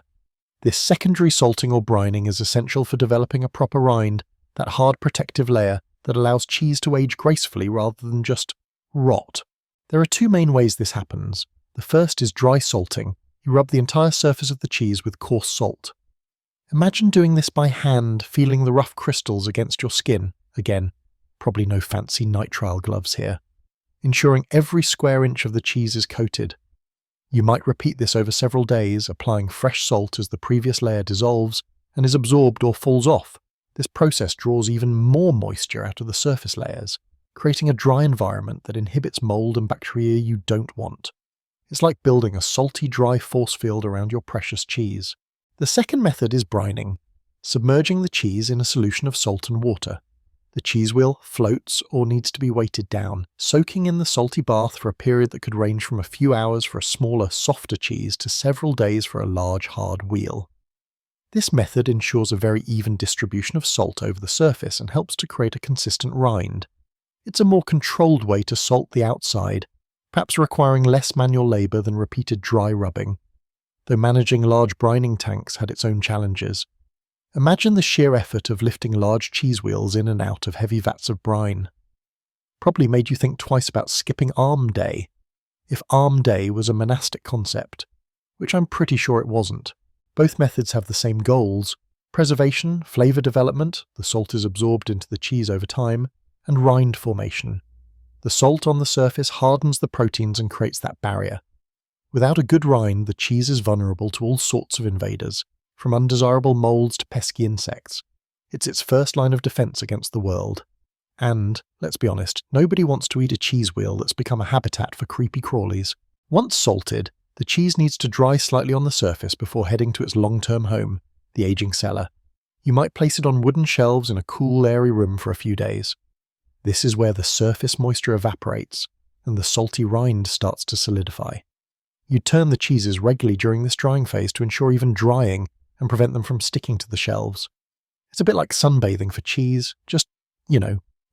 This secondary salting or brining is essential for developing a proper rind, that hard protective layer that allows cheese to age gracefully rather than just rot. There are two main ways this happens. The first is dry salting. You rub the entire surface of the cheese with coarse salt. Imagine doing this by hand, feeling the rough crystals against your skin. Again, probably no fancy nitrile gloves here. Ensuring every square inch of the cheese is coated. You might repeat this over several days, applying fresh salt as the previous layer dissolves and is absorbed or falls off. This process draws even more moisture out of the surface layers, creating a dry environment that inhibits mold and bacteria you don't want. It's like building a salty, dry force field around your precious cheese. The second method is brining, submerging the cheese in a solution of salt and water. The cheese wheel floats or needs to be weighted down, soaking in the salty bath for a period that could range from a few hours for a smaller, softer cheese to several days for a large, hard wheel. This method ensures a very even distribution of salt over the surface and helps to create a consistent rind. It's a more controlled way to salt the outside, perhaps requiring less manual labour than repeated dry rubbing, though managing large brining tanks had its own challenges. Imagine the sheer effort of lifting large cheese wheels in and out of heavy vats of brine. Probably made you think twice about skipping Arm Day, if Arm Day was a monastic concept, which I'm pretty sure it wasn't. Both methods have the same goals: preservation, flavour development, the salt is absorbed into the cheese over time, and rind formation. The salt on the surface hardens the proteins and creates that barrier. Without a good rind, the cheese is vulnerable to all sorts of invaders, from undesirable molds to pesky insects. It's its first line of defense against the world. And, let's be honest, nobody wants to eat a cheese wheel that's become a habitat for creepy crawlies. Once salted, the cheese needs to dry slightly on the surface before heading to its long-term home, the aging cellar. You might place it on wooden shelves in a cool, airy room for a few days. This is where the surface moisture evaporates, and the salty rind starts to solidify. You turn the cheeses regularly during this drying phase to ensure even drying and prevent them from sticking to the shelves. It's a bit like sunbathing for cheese, just,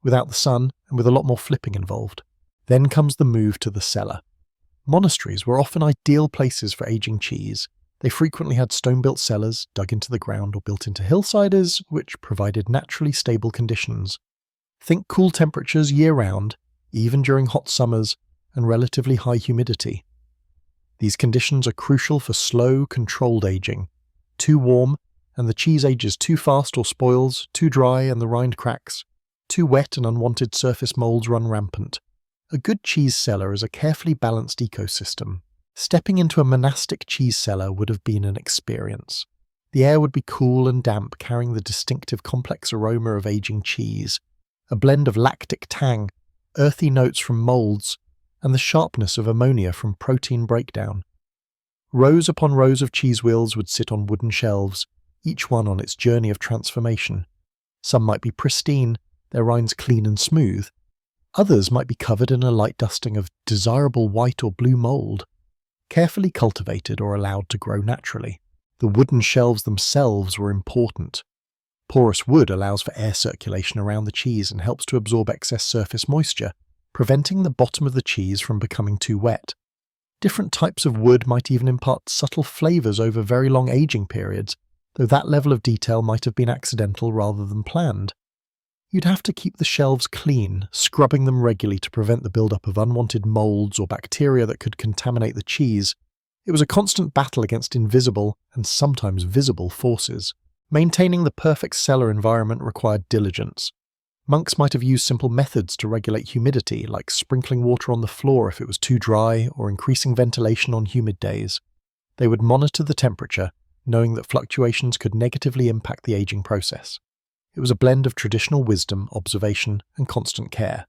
without the sun and with a lot more flipping involved. Then comes the move to the cellar. Monasteries were often ideal places for aging cheese. They frequently had stone-built cellars dug into the ground or built into hillsides, which provided naturally stable conditions. Think cool temperatures year-round, even during hot summers, and relatively high humidity. These conditions are crucial for slow, controlled aging. Too warm, and the cheese ages too fast or spoils, too dry and the rind cracks, too wet and unwanted surface molds run rampant. A good cheese cellar is a carefully balanced ecosystem. Stepping into a monastic cheese cellar would have been an experience. The air would be cool and damp, carrying the distinctive complex aroma of aging cheese, a blend of lactic tang, earthy notes from molds, and the sharpness of ammonia from protein breakdown. Rows upon rows of cheese wheels would sit on wooden shelves, each one on its journey of transformation. Some might be pristine, their rinds clean and smooth. Others might be covered in a light dusting of desirable white or blue mold, carefully cultivated or allowed to grow naturally. The wooden shelves themselves were important. Porous wood allows for air circulation around the cheese and helps to absorb excess surface moisture, preventing the bottom of the cheese from becoming too wet. Different types of wood might even impart subtle flavours over very long aging periods, though that level of detail might have been accidental rather than planned. You'd have to keep the shelves clean, scrubbing them regularly to prevent the buildup of unwanted molds or bacteria that could contaminate the cheese. It was a constant battle against invisible and sometimes visible forces. Maintaining the perfect cellar environment required diligence. Monks might have used simple methods to regulate humidity, like sprinkling water on the floor if it was too dry or increasing ventilation on humid days. They would monitor the temperature, knowing that fluctuations could negatively impact the aging process. It was a blend of traditional wisdom, observation, and constant care.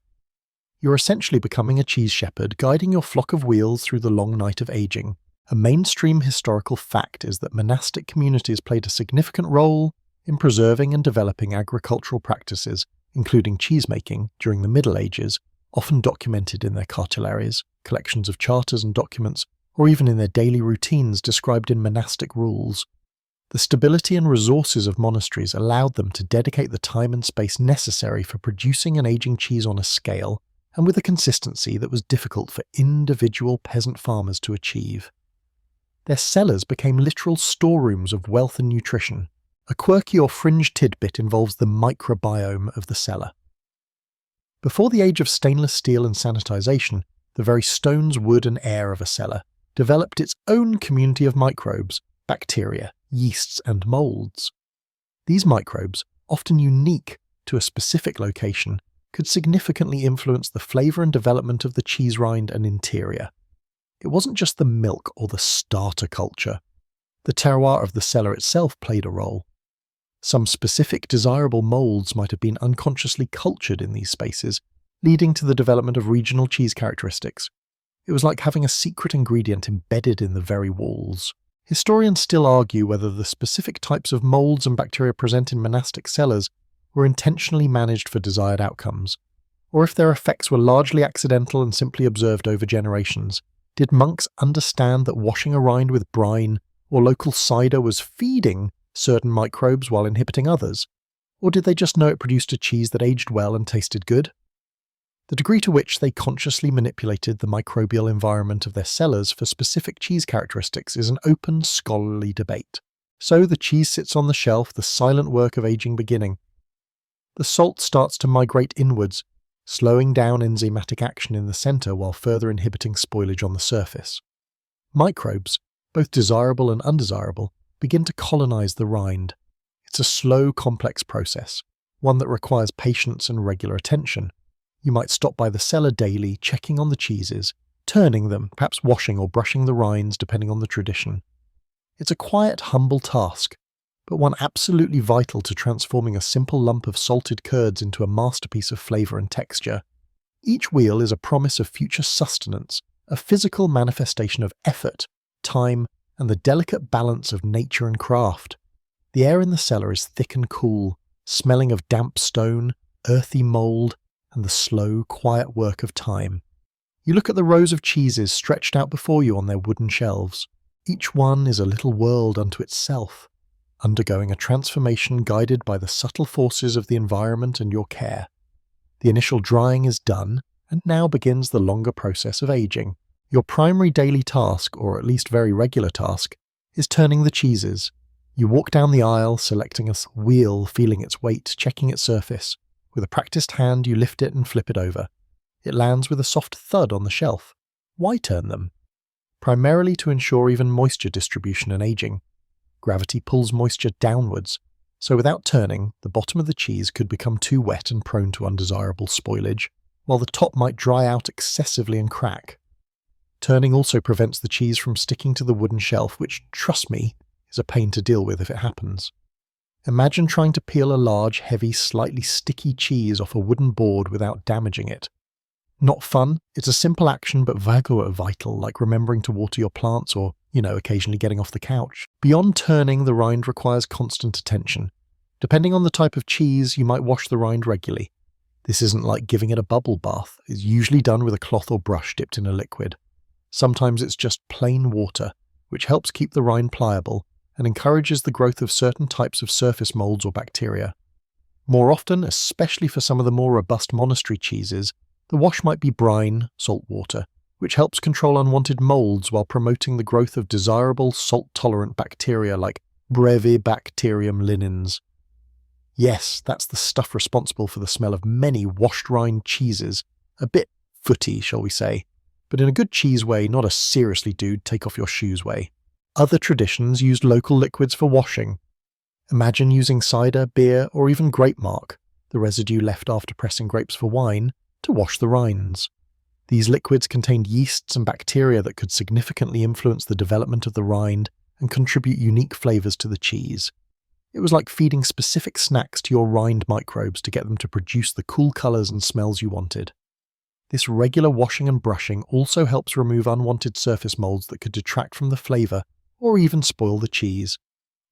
You're essentially becoming a cheese shepherd, guiding your flock of wheels through the long night of aging. A mainstream historical fact is that monastic communities played a significant role in preserving and developing agricultural practices, including cheesemaking, during the Middle Ages, often documented in their cartularies, collections of charters and documents, or even in their daily routines described in monastic rules. The stability and resources of monasteries allowed them to dedicate the time and space necessary for producing an aging cheese on a scale, and with a consistency that was difficult for individual peasant farmers to achieve. Their cellars became literal storerooms of wealth and nutrition. A quirky or fringe tidbit involves the microbiome of the cellar. Before the age of stainless steel and sanitization, the very stones, wood and air of a cellar developed its own community of microbes, bacteria, yeasts and molds. These microbes, often unique to a specific location, could significantly influence the flavour and development of the cheese rind and interior. It wasn't just the milk or the starter culture. The terroir of the cellar itself played a role. Some specific desirable molds might have been unconsciously cultured in these spaces, leading to the development of regional cheese characteristics. It was like having a secret ingredient embedded in the very walls. Historians still argue whether the specific types of molds and bacteria present in monastic cellars were intentionally managed for desired outcomes, or if their effects were largely accidental and simply observed over generations. Did monks understand that washing a rind with brine or local cider was feeding certain microbes while inhibiting others? Or did they just know it produced a cheese that aged well and tasted good? The degree to which they consciously manipulated the microbial environment of their cellars for specific cheese characteristics is an open, scholarly debate. So the cheese sits on the shelf, the silent work of aging beginning. The salt starts to migrate inwards, slowing down enzymatic action in the centre while further inhibiting spoilage on the surface. Microbes, both desirable and undesirable, begin to colonize the rind. It's a slow, complex process, one that requires patience and regular attention. You might stop by the cellar daily, checking on the cheeses, turning them, perhaps washing or brushing the rinds depending on the tradition. It's a quiet, humble task, but one absolutely vital to transforming a simple lump of salted curds into a masterpiece of flavour and texture. Each wheel is a promise of future sustenance, a physical manifestation of effort, time, and the delicate balance of nature and craft. The air in the cellar is thick and cool, smelling of damp stone, earthy mould, and the slow, quiet work of time. You look at the rows of cheeses stretched out before you on their wooden shelves. Each one is a little world unto itself, undergoing a transformation guided by the subtle forces of the environment and your care. The initial drying is done, and now begins the longer process of aging. Your primary daily task, or at least very regular task, is turning the cheeses. You walk down the aisle, selecting a wheel, feeling its weight, checking its surface. With a practiced hand, you lift it and flip it over. It lands with a soft thud on the shelf. Why turn them? Primarily to ensure even moisture distribution and aging. Gravity pulls moisture downwards, so without turning, the bottom of the cheese could become too wet and prone to undesirable spoilage, while the top might dry out excessively and crack. Turning also prevents the cheese from sticking to the wooden shelf, which, trust me, is a pain to deal with if it happens. Imagine trying to peel a large, heavy, slightly sticky cheese off a wooden board without damaging it. Not fun, it's a simple action but vital, like remembering to water your plants or, occasionally getting off the couch. Beyond turning, the rind requires constant attention. Depending on the type of cheese, you might wash the rind regularly. This isn't like giving it a bubble bath. It's usually done with a cloth or brush dipped in a liquid. Sometimes it's just plain water, which helps keep the rind pliable and encourages the growth of certain types of surface molds or bacteria. More often, especially for some of the more robust monastery cheeses, the wash might be brine, salt water, which helps control unwanted molds while promoting the growth of desirable salt-tolerant bacteria like Brevibacterium linens. Yes, that's the stuff responsible for the smell of many washed rind cheeses, a bit footy, shall we say, but in a good cheese way, not a seriously dude take off your shoes way. Other traditions used local liquids for washing. Imagine using cider, beer, or even grape marc, the residue left after pressing grapes for wine, to wash the rinds. These liquids contained yeasts and bacteria that could significantly influence the development of the rind and contribute unique flavours to the cheese. It was like feeding specific snacks to your rind microbes to get them to produce the cool colours and smells you wanted. This regular washing and brushing also helps remove unwanted surface molds that could detract from the flavour or even spoil the cheese.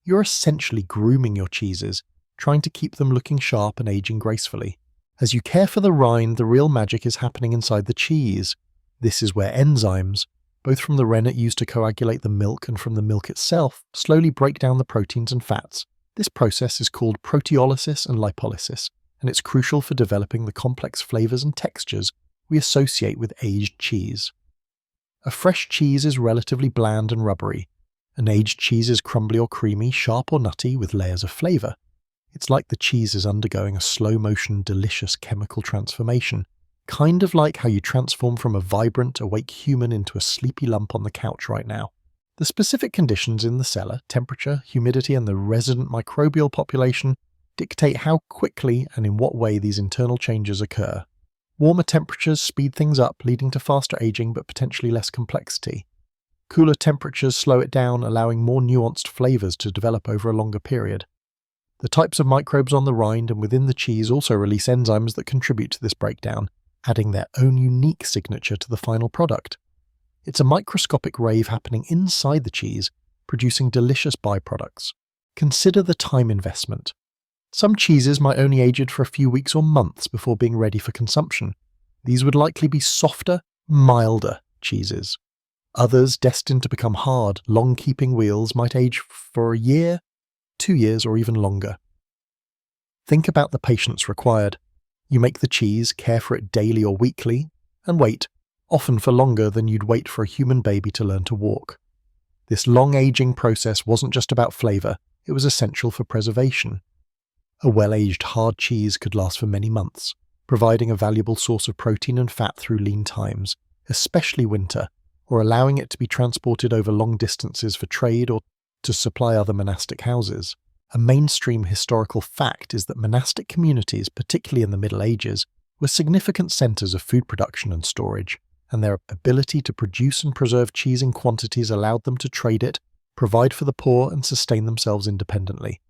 You're essentially grooming your cheeses, trying to keep them looking sharp and aging gracefully. As you care for the rind, the real magic is happening inside the cheese. This is where enzymes, both from the rennet used to coagulate the milk and from the milk itself, slowly break down the proteins and fats. This process is called proteolysis and lipolysis, and it's crucial for developing the complex flavours and textures we associate with aged cheese. A fresh cheese is relatively bland and rubbery. An aged cheese is crumbly or creamy, sharp or nutty, with layers of flavour. It's like the cheese is undergoing a slow-motion, delicious chemical transformation, kind of like how you transform from a vibrant, awake human into a sleepy lump on the couch right now. The specific conditions in the cellar, temperature, humidity, and the resident microbial population dictate how quickly and in what way these internal changes occur. Warmer temperatures speed things up, leading to faster aging but potentially less complexity. Cooler temperatures slow it down, allowing more nuanced flavours to develop over a longer period. The types of microbes on the rind and within the cheese also release enzymes that contribute to this breakdown, adding their own unique signature to the final product. It's a microscopic rave happening inside the cheese, producing delicious byproducts. Consider the time investment. Some cheeses might only age for a few weeks or months before being ready for consumption. These would likely be softer, milder cheeses. Others, destined to become hard, long-keeping wheels, might age for a year, 2 years, or even longer. Think about the patience required. You make the cheese, care for it daily or weekly, and wait, often for longer than you'd wait for a human baby to learn to walk. This long aging process wasn't just about flavour, it was essential for preservation. A well-aged hard cheese could last for many months, providing a valuable source of protein and fat through lean times, especially winter, or allowing it to be transported over long distances for trade or to supply other monastic houses. A mainstream historical fact is that monastic communities, particularly in the Middle Ages, were significant centres of food production and storage, and their ability to produce and preserve cheese in quantities allowed them to trade it, provide for the poor, and sustain themselves independently.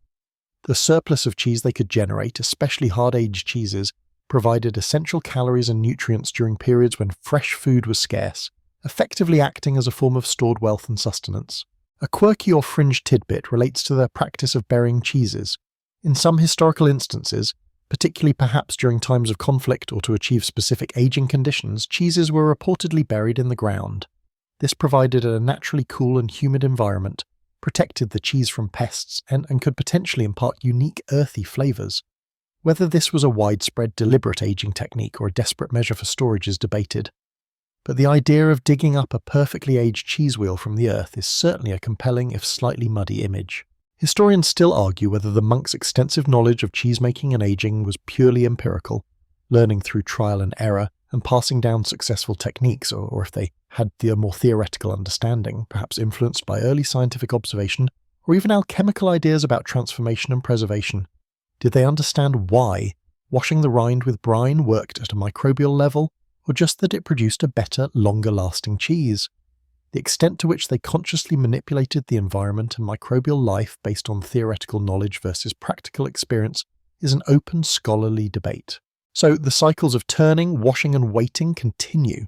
The surplus of cheese they could generate, especially hard-aged cheeses, provided essential calories and nutrients during periods when fresh food was scarce, effectively acting as a form of stored wealth and sustenance. A quirky or fringe tidbit relates to the practice of burying cheeses. In some historical instances, particularly perhaps during times of conflict or to achieve specific aging conditions, cheeses were reportedly buried in the ground. This provided a naturally cool and humid environment, protected the cheese from pests, and could potentially impart unique earthy flavours. Whether this was a widespread, deliberate aging technique or a desperate measure for storage is debated. But the idea of digging up a perfectly aged cheese wheel from the earth is certainly a compelling, if slightly muddy, image. Historians still argue whether the monks' extensive knowledge of cheesemaking and aging was purely empirical, learning through trial and error and passing down successful techniques, or if they had the more theoretical understanding, perhaps influenced by early scientific observation, or even alchemical ideas about transformation and preservation. Did they understand why washing the rind with brine worked at a microbial level, or just that it produced a better, longer-lasting cheese? The extent to which they consciously manipulated the environment and microbial life based on theoretical knowledge versus practical experience is an open scholarly debate. So the cycles of turning, washing and waiting continue.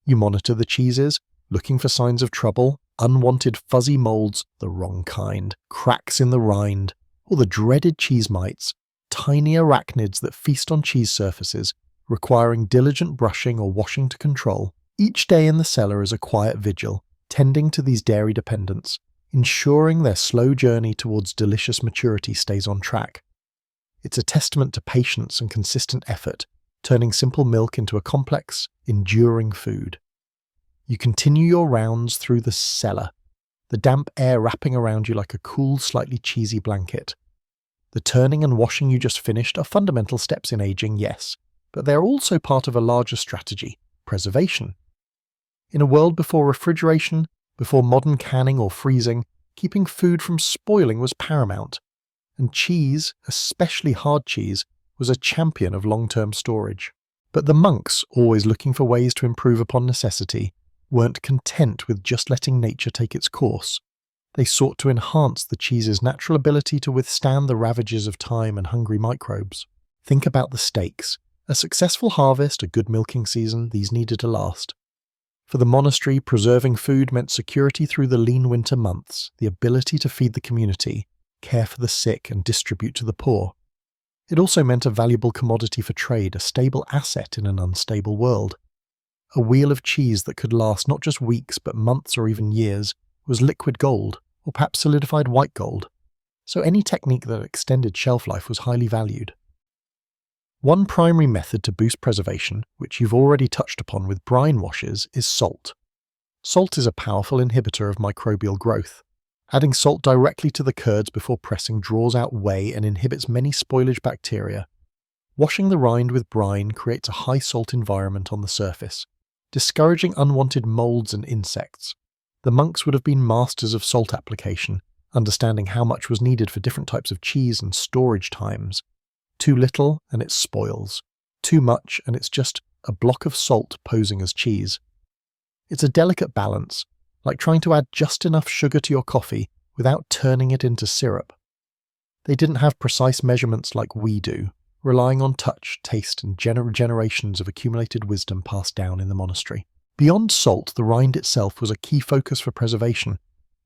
You monitor the cheeses, looking for signs of trouble, unwanted fuzzy molds, the wrong kind, cracks in the rind, or the dreaded cheese mites, tiny arachnids that feast on cheese surfaces, requiring diligent brushing or washing to control. Each day in the cellar is a quiet vigil, tending to these dairy dependents, ensuring their slow journey towards delicious maturity stays on track. It's a testament to patience and consistent effort, turning simple milk into a complex, enduring food. You continue your rounds through the cellar, the damp air wrapping around you like a cool, slightly cheesy blanket. The turning and washing you just finished are fundamental steps in aging, yes, but they're also part of a larger strategy: preservation. In a world before refrigeration, before modern canning or freezing, keeping food from spoiling was paramount, and cheese, especially hard cheese, was a champion of long-term storage. But the monks, always looking for ways to improve upon necessity, weren't content with just letting nature take its course. They sought to enhance the cheese's natural ability to withstand the ravages of time and hungry microbes. Think about the stakes. A successful harvest, a good milking season, these needed to last. For the monastery, preserving food meant security through the lean winter months, the ability to feed the community, care for the sick, and distribute to the poor. It also meant a valuable commodity for trade, a stable asset in an unstable world. A wheel of cheese that could last not just weeks but months or even years was liquid gold, or perhaps solidified white gold, so any technique that extended shelf life was highly valued. One primary method to boost preservation, which you've already touched upon with brine washes, is salt. Salt is a powerful inhibitor of microbial growth. Adding salt directly to the curds before pressing draws out whey and inhibits many spoilage bacteria. Washing the rind with brine creates a high salt environment on the surface, discouraging unwanted molds and insects. The monks would have been masters of salt application, understanding how much was needed for different types of cheese and storage times. Too little and it spoils. Too much and it's just a block of salt posing as cheese. It's a delicate balance, like trying to add just enough sugar to your coffee without turning it into syrup. They didn't have precise measurements like we do, relying on touch, taste, and generations of accumulated wisdom passed down in the monastery. Beyond salt, the rind itself was a key focus for preservation.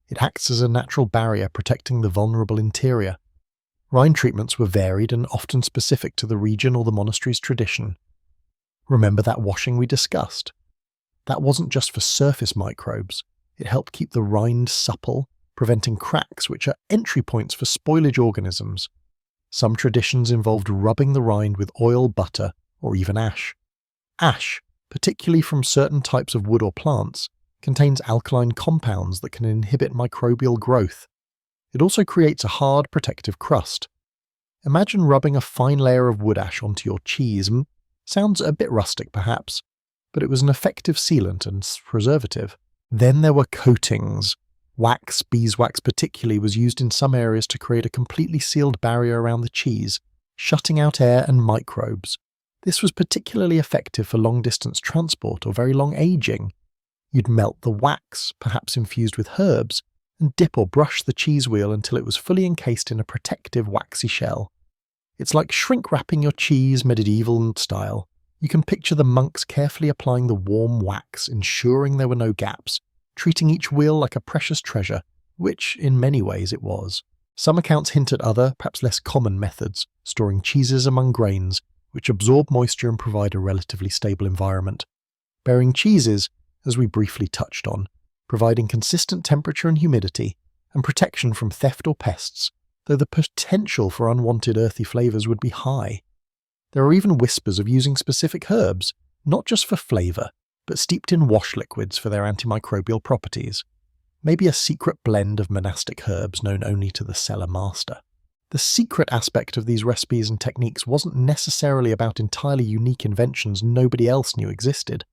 It acts as a natural barrier protecting the vulnerable interior. Rind treatments were varied and often specific to the region or the monastery's tradition. Remember that washing we discussed? That wasn't just for surface microbes. It helped keep the rind supple, preventing cracks, which are entry points for spoilage organisms. Some traditions involved rubbing the rind with oil, butter, or even ash. Ash, particularly from certain types of wood or plants, contains alkaline compounds that can inhibit microbial growth. It also creates a hard, protective crust. Imagine rubbing a fine layer of wood ash onto your cheese. Sounds a bit rustic perhaps, but it was an effective sealant and preservative. Then there were coatings. Wax, beeswax particularly, was used in some areas to create a completely sealed barrier around the cheese, shutting out air and microbes. This was particularly effective for long-distance transport or very long aging. You'd melt the wax, perhaps infused with herbs, and dip or brush the cheese wheel until it was fully encased in a protective waxy shell. It's like shrink-wrapping your cheese medieval style. You can picture the monks carefully applying the warm wax, ensuring there were no gaps, treating each wheel like a precious treasure, which in many ways it was. Some accounts hint at other, perhaps less common methods, storing cheeses among grains, which absorb moisture and provide a relatively stable environment. Burying cheeses, as we briefly touched on, providing consistent temperature and humidity, and protection from theft or pests, though the potential for unwanted earthy flavours would be high. There are even whispers of using specific herbs, not just for flavour, but steeped in wash liquids for their antimicrobial properties. Maybe a secret blend of monastic herbs known only to the cellar master. The secret aspect of these recipes and techniques wasn't necessarily about entirely unique inventions nobody else knew existed.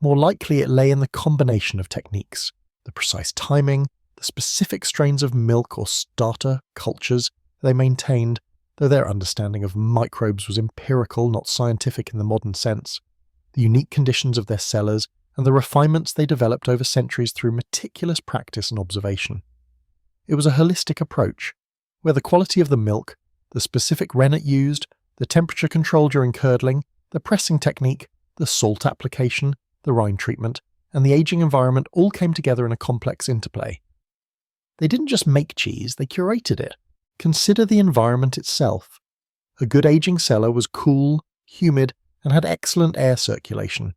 More likely it lay in the combination of techniques, the precise timing, the specific strains of milk or starter cultures they maintained, though their understanding of microbes was empirical, not scientific in the modern sense, the unique conditions of their cellars, and the refinements they developed over centuries through meticulous practice and observation. It was a holistic approach, where the quality of the milk, the specific rennet used, the temperature control during curdling, the pressing technique, the salt application, the rind treatment, and the aging environment all came together in a complex interplay. They didn't just make cheese, they curated it. Consider the environment itself. A good aging cellar was cool, humid, and had excellent air circulation.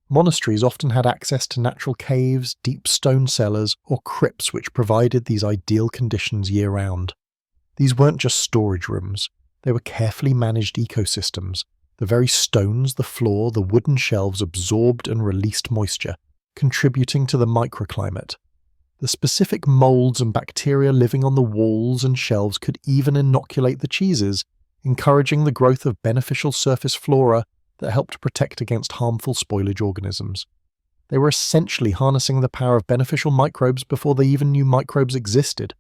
Monasteries often had access to natural caves, deep stone cellars, or crypts which provided these ideal conditions year-round. These weren't just storage rooms, they were carefully managed ecosystems. The very stones, the floor, the wooden shelves absorbed and released moisture, contributing to the microclimate. The specific molds and bacteria living on the walls and shelves could even inoculate the cheeses, encouraging the growth of beneficial surface flora that helped protect against harmful spoilage organisms. They were essentially harnessing the power of beneficial microbes before they even knew microbes existed,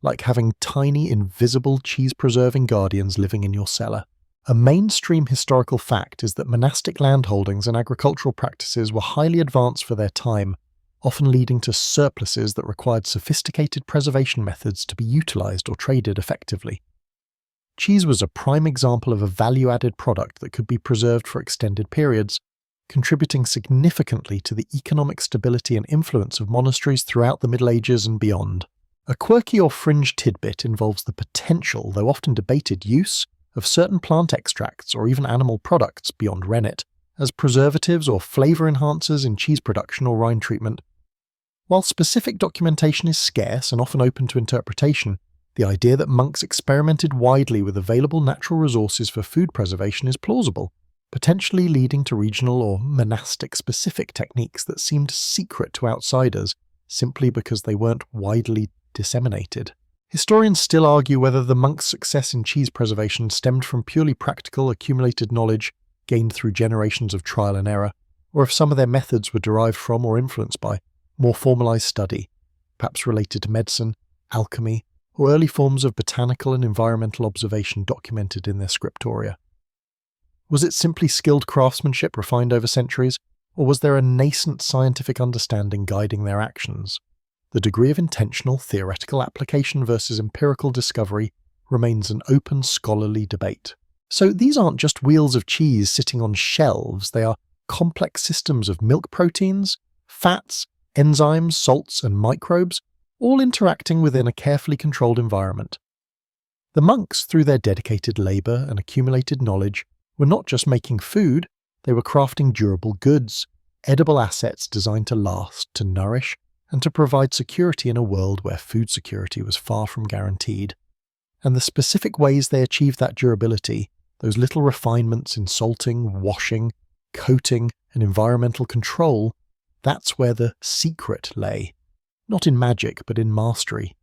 like having tiny, invisible cheese-preserving guardians living in your cellar. A mainstream historical fact is that monastic landholdings and agricultural practices were highly advanced for their time, often leading to surpluses that required sophisticated preservation methods to be utilized or traded effectively. Cheese was a prime example of a value-added product that could be preserved for extended periods, contributing significantly to the economic stability and influence of monasteries throughout the Middle Ages and beyond. A quirky or fringe tidbit involves the potential, though often debated, use of certain plant extracts or even animal products beyond rennet as preservatives or flavor enhancers in cheese production or rind treatment. While specific documentation is scarce and often open to interpretation, the idea that monks experimented widely with available natural resources for food preservation is plausible, potentially leading to regional or monastic-specific techniques that seemed secret to outsiders simply because they weren't widely disseminated. Historians still argue whether the monks' success in cheese preservation stemmed from purely practical, accumulated knowledge gained through generations of trial and error, or if some of their methods were derived from or influenced by more formalized study, perhaps related to medicine, alchemy, or early forms of botanical and environmental observation documented in their scriptoria. Was it simply skilled craftsmanship refined over centuries, or was there a nascent scientific understanding guiding their actions? The degree of intentional theoretical application versus empirical discovery remains an open scholarly debate. So these aren't just wheels of cheese sitting on shelves, they are complex systems of milk proteins, fats, enzymes, salts, and microbes, all interacting within a carefully controlled environment. The monks, through their dedicated labour and accumulated knowledge, were not just making food, they were crafting durable goods, edible assets designed to last, to nourish, and to provide security in a world where food security was far from guaranteed. And the specific ways they achieved that durability, those little refinements in salting, washing, coating, and environmental control, that's where the secret lay. Not in magic, but in mastery.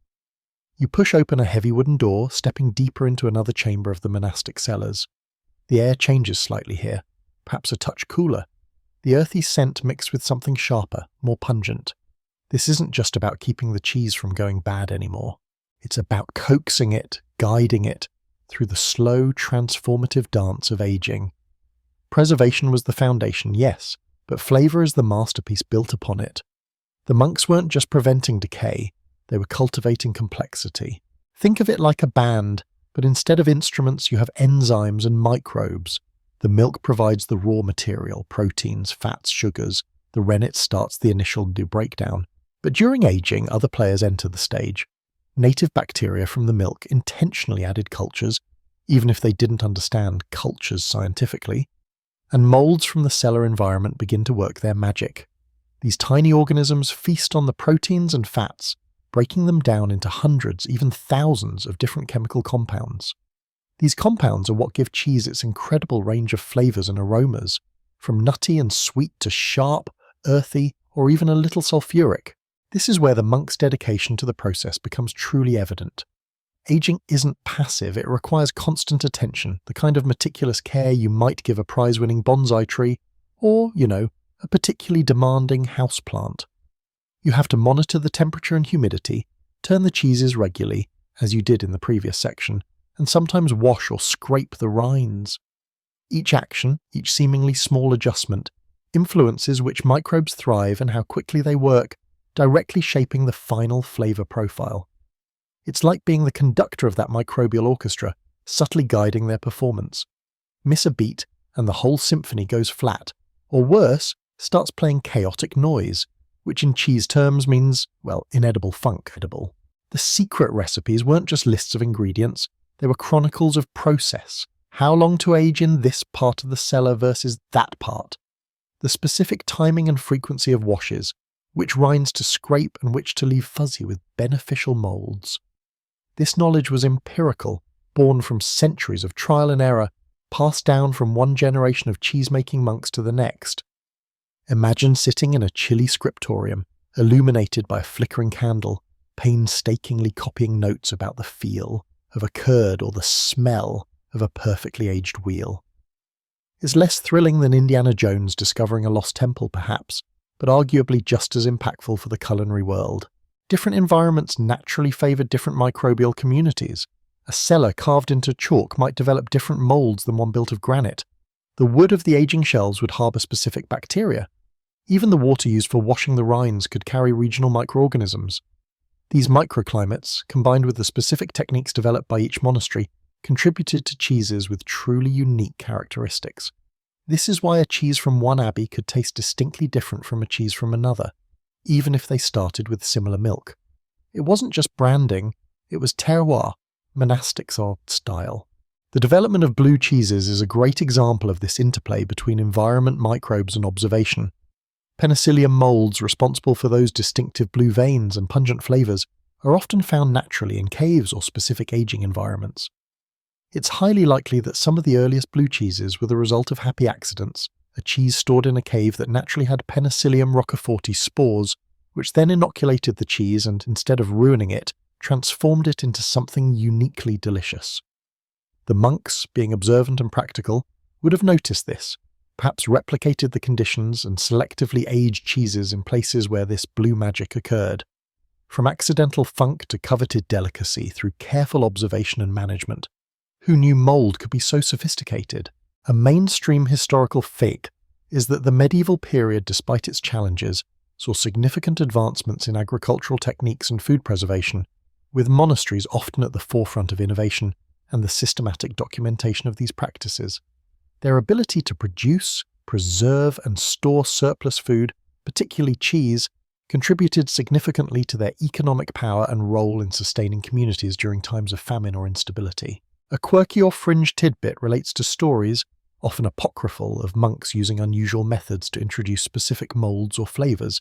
You push open a heavy wooden door, stepping deeper into another chamber of the monastic cellars. The air changes slightly here, perhaps a touch cooler. The earthy scent mixed with something sharper, more pungent. This isn't just about keeping the cheese from going bad anymore. It's about coaxing it, guiding it, through the slow, transformative dance of aging. Preservation was the foundation, yes, but flavour is the masterpiece built upon it. The monks weren't just preventing decay, they were cultivating complexity. Think of it like a band, but instead of instruments you have enzymes and microbes. The milk provides the raw material, proteins, fats, sugars. The rennet starts the initial breakdown. But during aging, other players enter the stage. Native bacteria from the milk intentionally added cultures, even if they didn't understand cultures scientifically. And molds from the cellar environment begin to work their magic. These tiny organisms feast on the proteins and fats, breaking them down into hundreds, even thousands of different chemical compounds. These compounds are what give cheese its incredible range of flavours and aromas, from nutty and sweet to sharp, earthy, or even a little sulfuric. This is where the monk's dedication to the process becomes truly evident. Aging isn't passive, it requires constant attention, the kind of meticulous care you might give a prize-winning bonsai tree, or, a particularly demanding houseplant. You have to monitor the temperature and humidity, turn the cheeses regularly, as you did in the previous section, and sometimes wash or scrape the rinds. Each action, each seemingly small adjustment, influences which microbes thrive and how quickly they work, directly shaping the final flavour profile. It's like being the conductor of that microbial orchestra, subtly guiding their performance. Miss a beat, and the whole symphony goes flat, or worse, starts playing chaotic noise, which in cheese terms means, inedible funk. The secret recipes weren't just lists of ingredients, they were chronicles of process. How long to age in this part of the cellar versus that part. The specific timing and frequency of washes, which rinds to scrape and which to leave fuzzy with beneficial moulds. This knowledge was empirical, born from centuries of trial and error, passed down from one generation of cheese-making monks to the next. Imagine sitting in a chilly scriptorium, illuminated by a flickering candle, painstakingly copying notes about the feel of a curd or the smell of a perfectly aged wheel. It's less thrilling than Indiana Jones discovering a lost temple, perhaps, but arguably just as impactful for the culinary world. Different environments naturally favoured different microbial communities. A cellar carved into chalk might develop different moulds than one built of granite. The wood of the aging shelves would harbour specific bacteria. Even the water used for washing the rinds could carry regional microorganisms. These microclimates, combined with the specific techniques developed by each monastery, contributed to cheeses with truly unique characteristics. This is why a cheese from one abbey could taste distinctly different from a cheese from another, even if they started with similar milk. It wasn't just branding, it was terroir, monastics or style. The development of blue cheeses is a great example of this interplay between environment, microbes and observation. Penicillium molds responsible for those distinctive blue veins and pungent flavours are often found naturally in caves or specific aging environments. It's highly likely that some of the earliest blue cheeses were the result of happy accidents, a cheese stored in a cave that naturally had Penicillium roqueforti spores, which then inoculated the cheese and, instead of ruining it, transformed it into something uniquely delicious. The monks, being observant and practical, would have noticed this, perhaps replicated the conditions and selectively aged cheeses in places where this blue magic occurred. From accidental funk to coveted delicacy through careful observation and management. Who knew mould could be so sophisticated? A mainstream historical fake is that the medieval period, despite its challenges, saw significant advancements in agricultural techniques and food preservation, with monasteries often at the forefront of innovation and the systematic documentation of these practices. Their ability to produce, preserve, and store surplus food, particularly cheese, contributed significantly to their economic power and role in sustaining communities during times of famine or instability. A quirky or fringe tidbit relates to stories, often apocryphal, of monks using unusual methods to introduce specific moulds or flavours,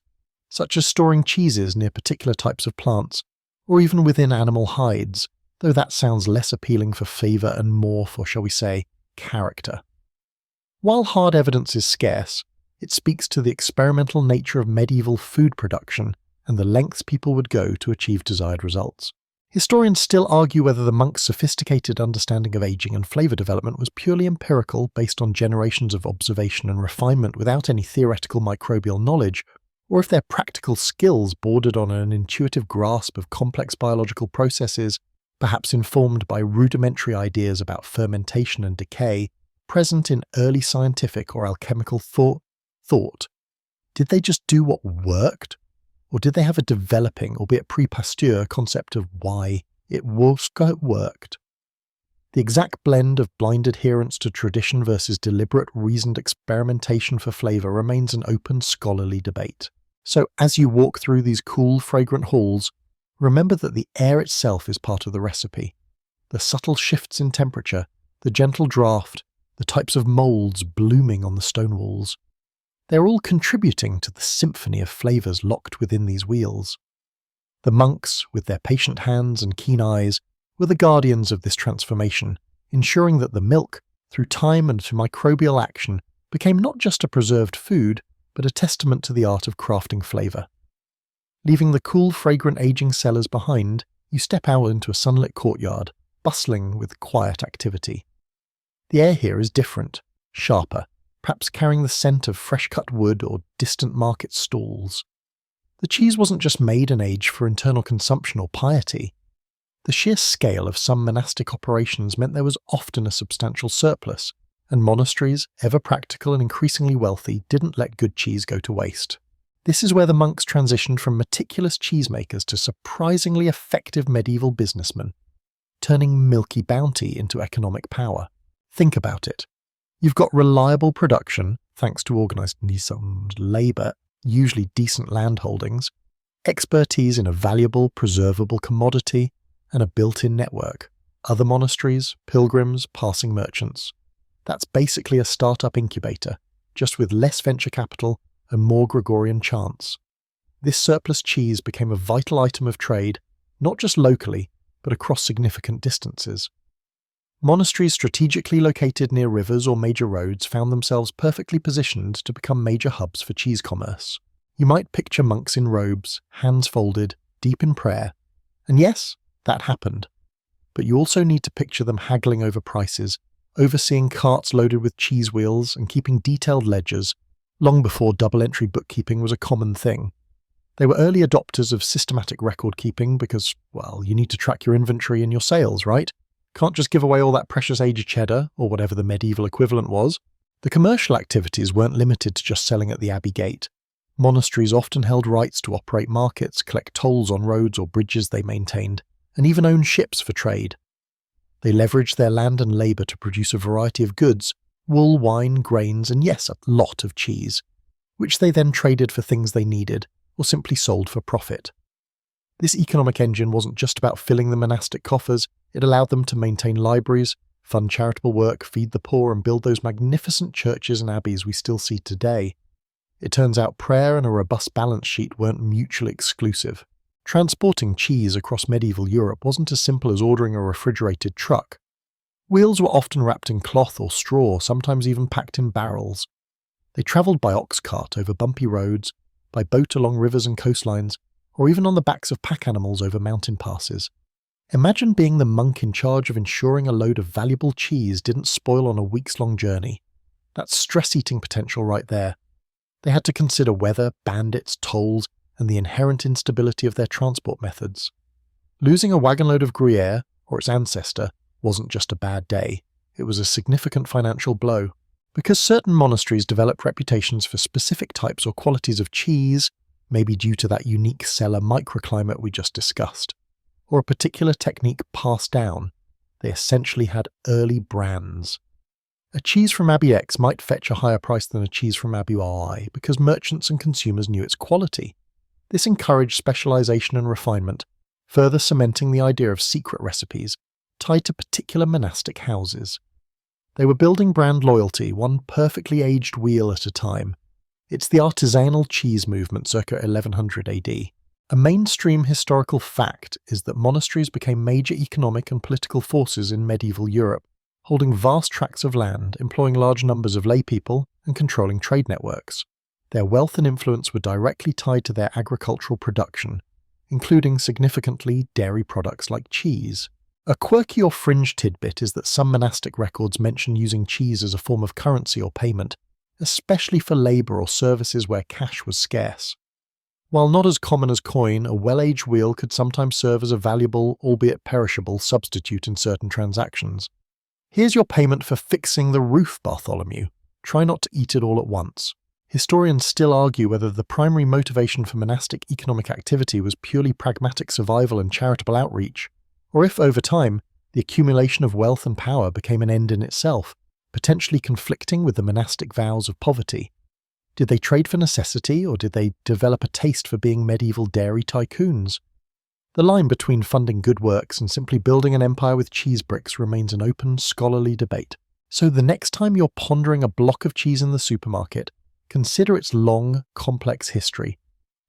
such as storing cheeses near particular types of plants, or even within animal hides, though that sounds less appealing for flavour and more for, shall we say, character. While hard evidence is scarce, it speaks to the experimental nature of medieval food production and the lengths people would go to achieve desired results. Historians still argue whether the monks' sophisticated understanding of aging and flavour development was purely empirical, based on generations of observation and refinement without any theoretical microbial knowledge, or if their practical skills bordered on an intuitive grasp of complex biological processes, perhaps informed by rudimentary ideas about fermentation and decay, present in early scientific or alchemical thought. Did they just do what worked? Or did they have a developing, albeit pre-Pasteur, concept of why it worked? The exact blend of blind adherence to tradition versus deliberate, reasoned experimentation for flavour remains an open, scholarly debate. So as you walk through these cool, fragrant halls, remember that the air itself is part of the recipe. The subtle shifts in temperature, the gentle draft, the types of moulds blooming on the stone walls. They're all contributing to the symphony of flavours locked within these wheels. The monks, with their patient hands and keen eyes, were the guardians of this transformation, ensuring that the milk, through time and through microbial action, became not just a preserved food, but a testament to the art of crafting flavour. Leaving the cool, fragrant aging cellars behind, you step out into a sunlit courtyard, bustling with quiet activity. The air here is different, sharper, perhaps carrying the scent of fresh-cut wood or distant market stalls. The cheese wasn't just made and aged for internal consumption or piety. The sheer scale of some monastic operations meant there was often a substantial surplus, and monasteries, ever practical and increasingly wealthy, didn't let good cheese go to waste. This is where the monks transitioned from meticulous cheesemakers to surprisingly effective medieval businessmen, turning milky bounty into economic power. Think about it. You've got reliable production, thanks to organised labour, usually decent land holdings, expertise in a valuable, preservable commodity, and a built-in network. Other monasteries, pilgrims, passing merchants. That's basically a startup incubator, just with less venture capital and more Gregorian chants. This surplus cheese became a vital item of trade, not just locally, but across significant distances. Monasteries strategically located near rivers or major roads found themselves perfectly positioned to become major hubs for cheese commerce. You might picture monks in robes, hands folded, deep in prayer. And yes, that happened. But you also need to picture them haggling over prices, overseeing carts loaded with cheese wheels and keeping detailed ledgers, long before double-entry bookkeeping was a common thing. They were early adopters of systematic record-keeping because, well, you need to track your inventory and your sales, right? Can't just give away all that precious aged cheddar, or whatever the medieval equivalent was. The commercial activities weren't limited to just selling at the abbey gate. Monasteries often held rights to operate markets, collect tolls on roads or bridges they maintained, and even own ships for trade. They leveraged their land and labour to produce a variety of goods, wool, wine, grains, and yes, a lot of cheese, which they then traded for things they needed, or simply sold for profit. This economic engine wasn't just about filling the monastic coffers, it allowed them to maintain libraries, fund charitable work, feed the poor, and build those magnificent churches and abbeys we still see today. It turns out prayer and a robust balance sheet weren't mutually exclusive. Transporting cheese across medieval Europe wasn't as simple as ordering a refrigerated truck. Wheels were often wrapped in cloth or straw, sometimes even packed in barrels. They travelled by ox cart over bumpy roads, by boat along rivers and coastlines, or even on the backs of pack animals over mountain passes. Imagine being the monk in charge of ensuring a load of valuable cheese didn't spoil on a weeks-long journey. That's stress-eating potential right there. They had to consider weather, bandits, tolls, and the inherent instability of their transport methods. Losing a wagon load of Gruyere, or its ancestor, wasn't just a bad day, it was a significant financial blow. Because certain monasteries developed reputations for specific types or qualities of cheese, maybe due to that unique cellar microclimate we just discussed, or a particular technique passed down, they essentially had early brands. A cheese from Abbey X might fetch a higher price than a cheese from Abbey Y because merchants and consumers knew its quality. This encouraged specialization and refinement, further cementing the idea of secret recipes tied to particular monastic houses. They were building brand loyalty, one perfectly aged wheel at a time. It's the artisanal cheese movement circa 1100 AD. A mainstream historical fact is that monasteries became major economic and political forces in medieval Europe, holding vast tracts of land, employing large numbers of laypeople, and controlling trade networks. Their wealth and influence were directly tied to their agricultural production, including significantly dairy products like cheese. A quirky or fringe tidbit is that some monastic records mention using cheese as a form of currency or payment, especially for labour or services where cash was scarce. While not as common as coin, a well-aged wheel could sometimes serve as a valuable, albeit perishable, substitute in certain transactions. Here's your payment for fixing the roof, Bartholomew. Try not to eat it all at once. Historians still argue whether the primary motivation for monastic economic activity was purely pragmatic survival and charitable outreach, or if, over time, the accumulation of wealth and power became an end in itself, potentially conflicting with the monastic vows of poverty. Did they trade for necessity, or did they develop a taste for being medieval dairy tycoons? The line between funding good works and simply building an empire with cheese bricks remains an open, scholarly debate. So the next time you're pondering a block of cheese in the supermarket, consider its long, complex history.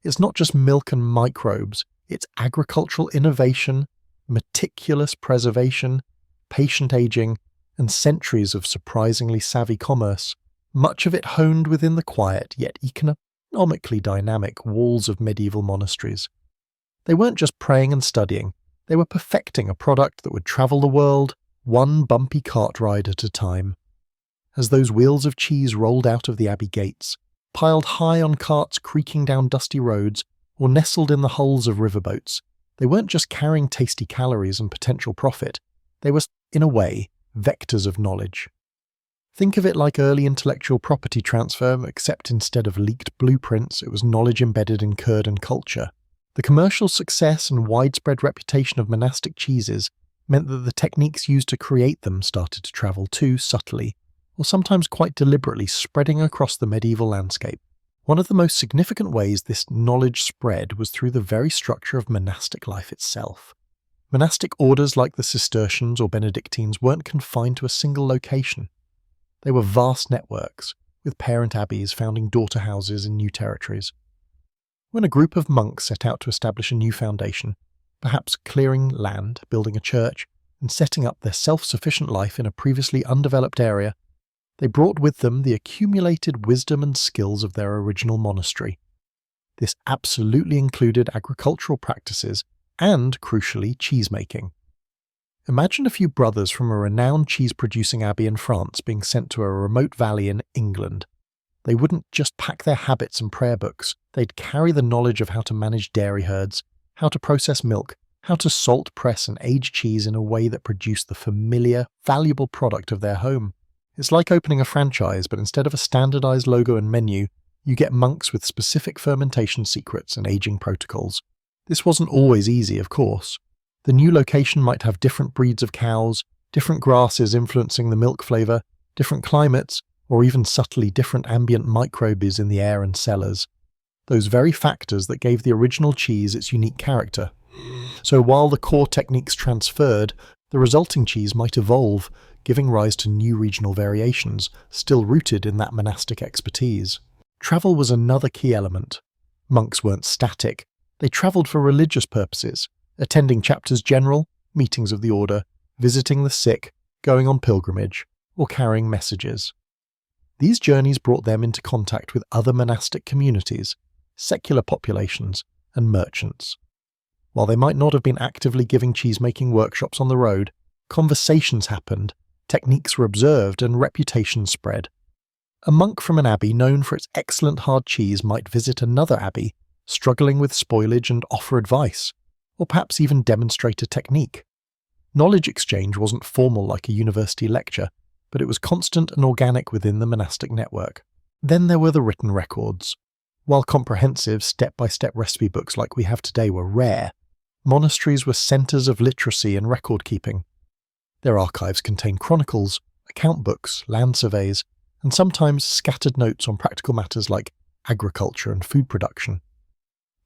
It's not just milk and microbes, it's agricultural innovation, meticulous preservation, patient aging, and centuries of surprisingly savvy commerce, much of it honed within the quiet yet economically dynamic walls of medieval monasteries. They weren't just praying and studying, they were perfecting a product that would travel the world, one bumpy cart ride at a time. As those wheels of cheese rolled out of the abbey gates, piled high on carts creaking down dusty roads, or nestled in the hulls of riverboats, they weren't just carrying tasty calories and potential profit, they were, in a way, vectors of knowledge. Think of it like early intellectual property transfer, except instead of leaked blueprints, it was knowledge embedded in curd and culture. The commercial success and widespread reputation of monastic cheeses meant that the techniques used to create them started to travel too subtly, or sometimes quite deliberately spreading across the medieval landscape. One of the most significant ways this knowledge spread was through the very structure of monastic life itself. Monastic orders like the Cistercians or Benedictines weren't confined to a single location. They were vast networks, with parent abbeys founding daughter houses in new territories. When a group of monks set out to establish a new foundation, perhaps clearing land, building a church, and setting up their self-sufficient life in a previously undeveloped area, they brought with them the accumulated wisdom and skills of their original monastery. This absolutely included agricultural practices and, crucially, cheese-making. Imagine a few brothers from a renowned cheese-producing abbey in France being sent to a remote valley in England. They wouldn't just pack their habits and prayer books, they'd carry the knowledge of how to manage dairy herds, how to process milk, how to salt, press and age cheese in a way that produced the familiar, valuable product of their home. It's like opening a franchise, but instead of a standardized logo and menu, you get monks with specific fermentation secrets and aging protocols. This wasn't always easy, of course. The new location might have different breeds of cows, different grasses influencing the milk flavor, different climates, or even subtly different ambient microbes in the air and cellars. Those very factors that gave the original cheese its unique character. So while the core techniques transferred, the resulting cheese might evolve, giving rise to new regional variations, still rooted in that monastic expertise. Travel was another key element. Monks weren't static. They travelled for religious purposes, attending chapters general, meetings of the order, visiting the sick, going on pilgrimage, or carrying messages. These journeys brought them into contact with other monastic communities, secular populations, and merchants. While they might not have been actively giving cheese-making workshops on the road, conversations happened, techniques were observed, and reputations spread. A monk from an abbey known for its excellent hard cheese might visit another abbey, struggling with spoilage and offer advice, or perhaps even demonstrate a technique. Knowledge exchange wasn't formal like a university lecture, but it was constant and organic within the monastic network. Then there were the written records. While comprehensive, step-by-step recipe books like we have today were rare, monasteries were centres of literacy and record-keeping. Their archives contained chronicles, account books, land surveys, and sometimes scattered notes on practical matters like agriculture and food production.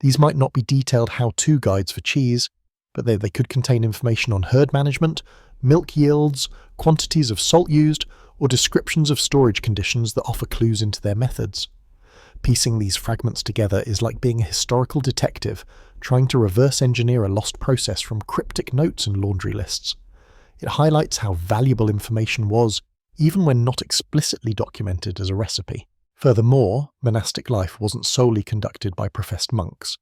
These might not be detailed how-to guides for cheese, but they could contain information on herd management, milk yields, quantities of salt used, or descriptions of storage conditions that offer clues into their methods. Piecing these fragments together is like being a historical detective trying to reverse engineer a lost process from cryptic notes and laundry lists. It highlights how valuable information was, even when not explicitly documented as a recipe. Furthermore, monastic life wasn't solely conducted by professed monks.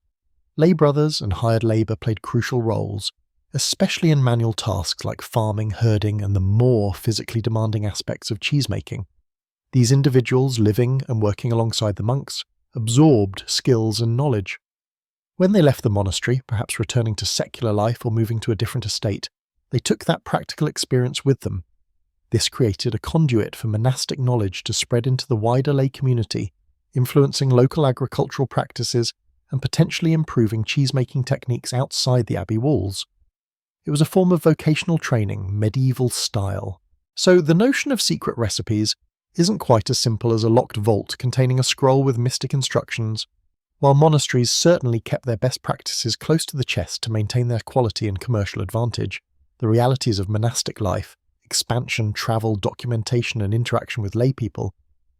Lay brothers and hired labour played crucial roles, especially in manual tasks like farming, herding, and the more physically demanding aspects of cheesemaking. These individuals living and working alongside the monks absorbed skills and knowledge. When they left the monastery, perhaps returning to secular life or moving to a different estate, they took that practical experience with them. This created a conduit for monastic knowledge to spread into the wider lay community, influencing local agricultural practices and potentially improving cheese-making techniques outside the abbey walls. It was a form of vocational training, medieval style. So the notion of secret recipes isn't quite as simple as a locked vault containing a scroll with mystic instructions. While monasteries certainly kept their best practices close to the chest to maintain their quality and commercial advantage, the realities of monastic life, expansion, travel, documentation and interaction with laypeople,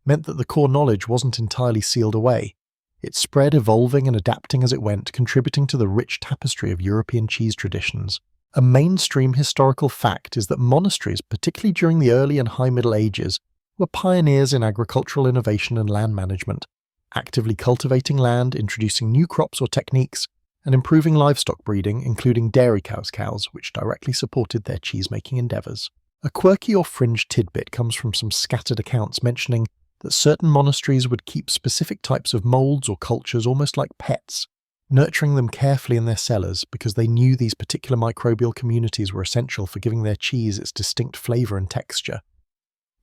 meant that the core knowledge wasn't entirely sealed away. It spread, evolving and adapting as it went, contributing to the rich tapestry of European cheese traditions. A mainstream historical fact is that monasteries, particularly during the early and high Middle Ages, were pioneers in agricultural innovation and land management, actively cultivating land, introducing new crops or techniques, and improving livestock breeding, including dairy cows, which directly supported their cheese-making endeavours. A quirky or fringe tidbit comes from some scattered accounts mentioning that certain monasteries would keep specific types of moulds or cultures almost like pets, nurturing them carefully in their cellars because they knew these particular microbial communities were essential for giving their cheese its distinct flavour and texture.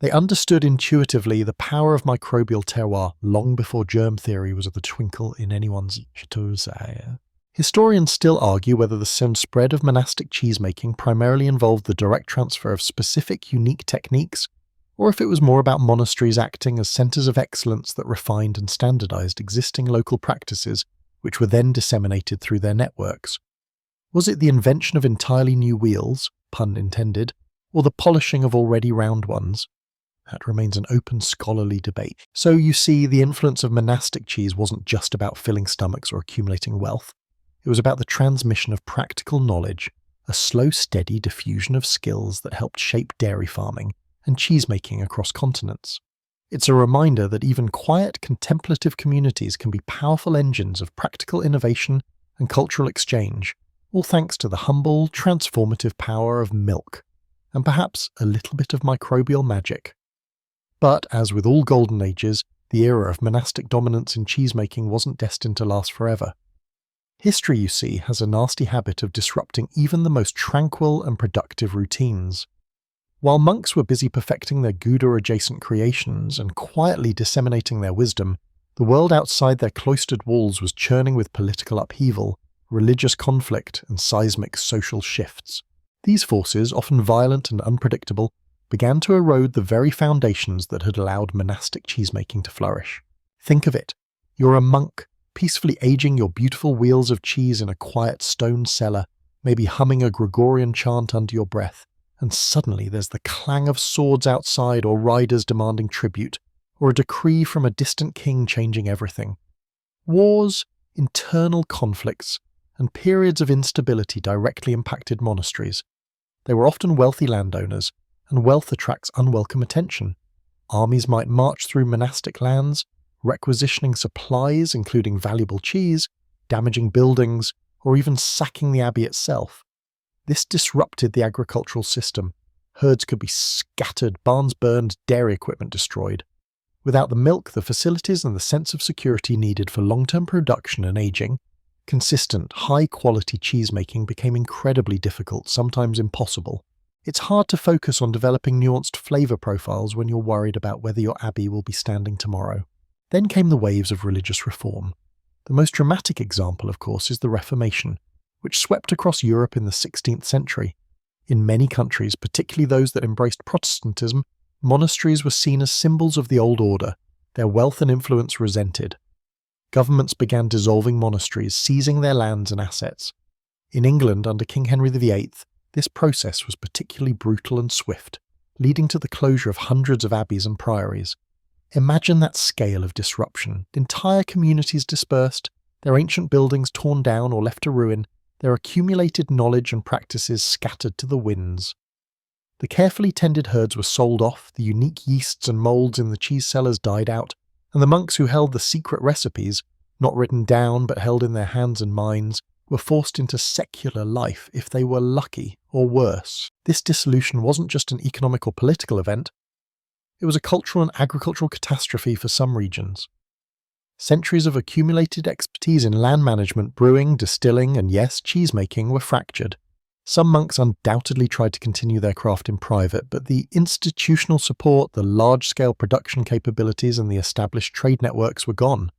They understood intuitively the power of microbial terroir long before germ theory was a twinkle in anyone's chateau's eye. Historians still argue whether the spread of monastic cheesemaking primarily involved the direct transfer of specific, unique techniques, or if it was more about monasteries acting as centres of excellence that refined and standardised existing local practices, which were then disseminated through their networks. Was it the invention of entirely new wheels, pun intended, or the polishing of already round ones? That remains an open scholarly debate. So you see, the influence of monastic cheese wasn't just about filling stomachs or accumulating wealth. It was about the transmission of practical knowledge, a slow, steady diffusion of skills that helped shape dairy farming and cheesemaking across continents. It's a reminder that even quiet, contemplative communities can be powerful engines of practical innovation and cultural exchange, all thanks to the humble, transformative power of milk, and perhaps a little bit of microbial magic. But, as with all golden ages, the era of monastic dominance in cheesemaking wasn't destined to last forever. History, you see, has a nasty habit of disrupting even the most tranquil and productive routines. While monks were busy perfecting their Gouda-adjacent creations and quietly disseminating their wisdom, the world outside their cloistered walls was churning with political upheaval, religious conflict, and seismic social shifts. These forces, often violent and unpredictable, began to erode the very foundations that had allowed monastic cheesemaking to flourish. Think of it. You're a monk, peacefully aging your beautiful wheels of cheese in a quiet stone cellar, maybe humming a Gregorian chant under your breath, and suddenly there's the clang of swords outside or riders demanding tribute, or a decree from a distant king changing everything. Wars, internal conflicts, and periods of instability directly impacted monasteries. They were often wealthy landowners, and wealth attracts unwelcome attention. Armies might march through monastic lands, requisitioning supplies including valuable cheese, damaging buildings, or even sacking the abbey itself. This disrupted the agricultural system. Herds could be scattered, barns burned, dairy equipment destroyed. Without the milk, the facilities and the sense of security needed for long-term production and aging, consistent, high-quality cheesemaking became incredibly difficult, sometimes impossible. It's hard to focus on developing nuanced flavour profiles when you're worried about whether your abbey will be standing tomorrow. Then came the waves of religious reform. The most dramatic example, of course, is the Reformation, which swept across Europe in the 16th century. In many countries, particularly those that embraced Protestantism, monasteries were seen as symbols of the old order, their wealth and influence resented. Governments began dissolving monasteries, seizing their lands and assets. In England, under King Henry VIII, this process was particularly brutal and swift, leading to the closure of hundreds of abbeys and priories. Imagine that scale of disruption. Entire communities dispersed, their ancient buildings torn down or left to ruin, their accumulated knowledge and practices scattered to the winds. The carefully tended herds were sold off, the unique yeasts and moulds in the cheese cellars died out, and the monks who held the secret recipes, not written down but held in their hands and minds, were forced into secular life if they were lucky, or worse. This dissolution wasn't just an economic or political event, it was a cultural and agricultural catastrophe for some regions. Centuries of accumulated expertise in land management, brewing, distilling, and yes, cheesemaking were fractured. Some monks undoubtedly tried to continue their craft in private, but the institutional support, the large-scale production capabilities, and the established trade networks were gone.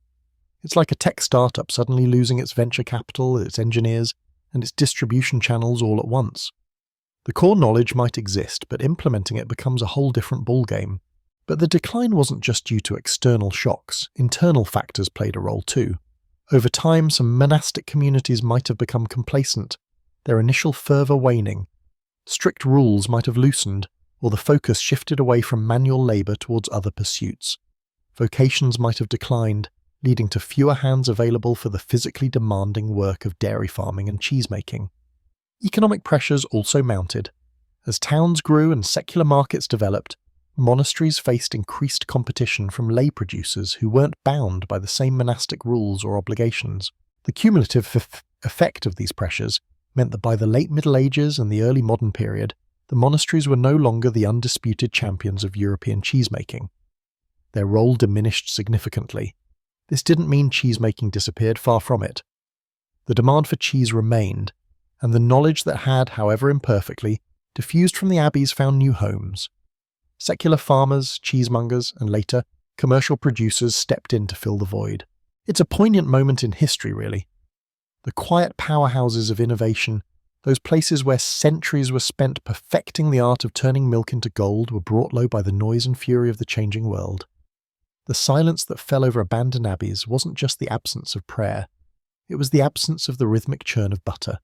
It's like a tech startup suddenly losing its venture capital, its engineers, and its distribution channels all at once. The core knowledge might exist, but implementing it becomes a whole different ballgame. But the decline wasn't just due to external shocks, internal factors played a role too. Over time, some monastic communities might have become complacent, their initial fervour waning. Strict rules might have loosened, or the focus shifted away from manual labour towards other pursuits. Vocations might have declined, leading to fewer hands available for the physically demanding work of dairy farming and cheesemaking. Economic pressures also mounted. As towns grew and secular markets developed, monasteries faced increased competition from lay producers who weren't bound by the same monastic rules or obligations. The cumulative effect of these pressures meant that by the late Middle Ages and the early modern period, the monasteries were no longer the undisputed champions of European cheesemaking. Their role diminished significantly. This didn't mean cheesemaking disappeared, far from it. The demand for cheese remained, and the knowledge that had, however imperfectly, diffused from the abbeys found new homes. Secular farmers, cheesemongers, and later, commercial producers stepped in to fill the void. It's a poignant moment in history, really. The quiet powerhouses of innovation, those places where centuries were spent perfecting the art of turning milk into gold, were brought low by the noise and fury of the changing world. The silence that fell over abandoned abbeys wasn't just the absence of prayer. It was the absence of the rhythmic churn of butter,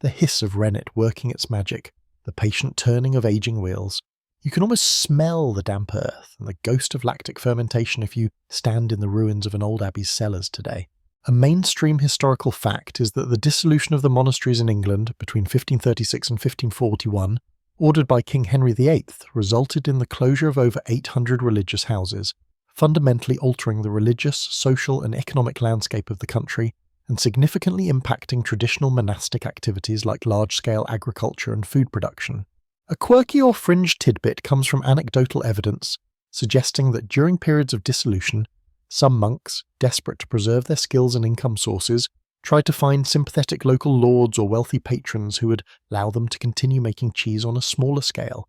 the hiss of rennet working its magic, the patient turning of aging wheels. You can almost smell the damp earth and the ghost of lactic fermentation if you stand in the ruins of an old abbey's cellars today. A mainstream historical fact is that the dissolution of the monasteries in England between 1536 and 1541, ordered by King Henry VIII, resulted in the closure of over 800 religious houses, fundamentally altering the religious, social, and economic landscape of the country and significantly impacting traditional monastic activities like large-scale agriculture and food production. A quirky or fringe tidbit comes from anecdotal evidence, suggesting that during periods of dissolution, some monks, desperate to preserve their skills and income sources, tried to find sympathetic local lords or wealthy patrons who would allow them to continue making cheese on a smaller scale,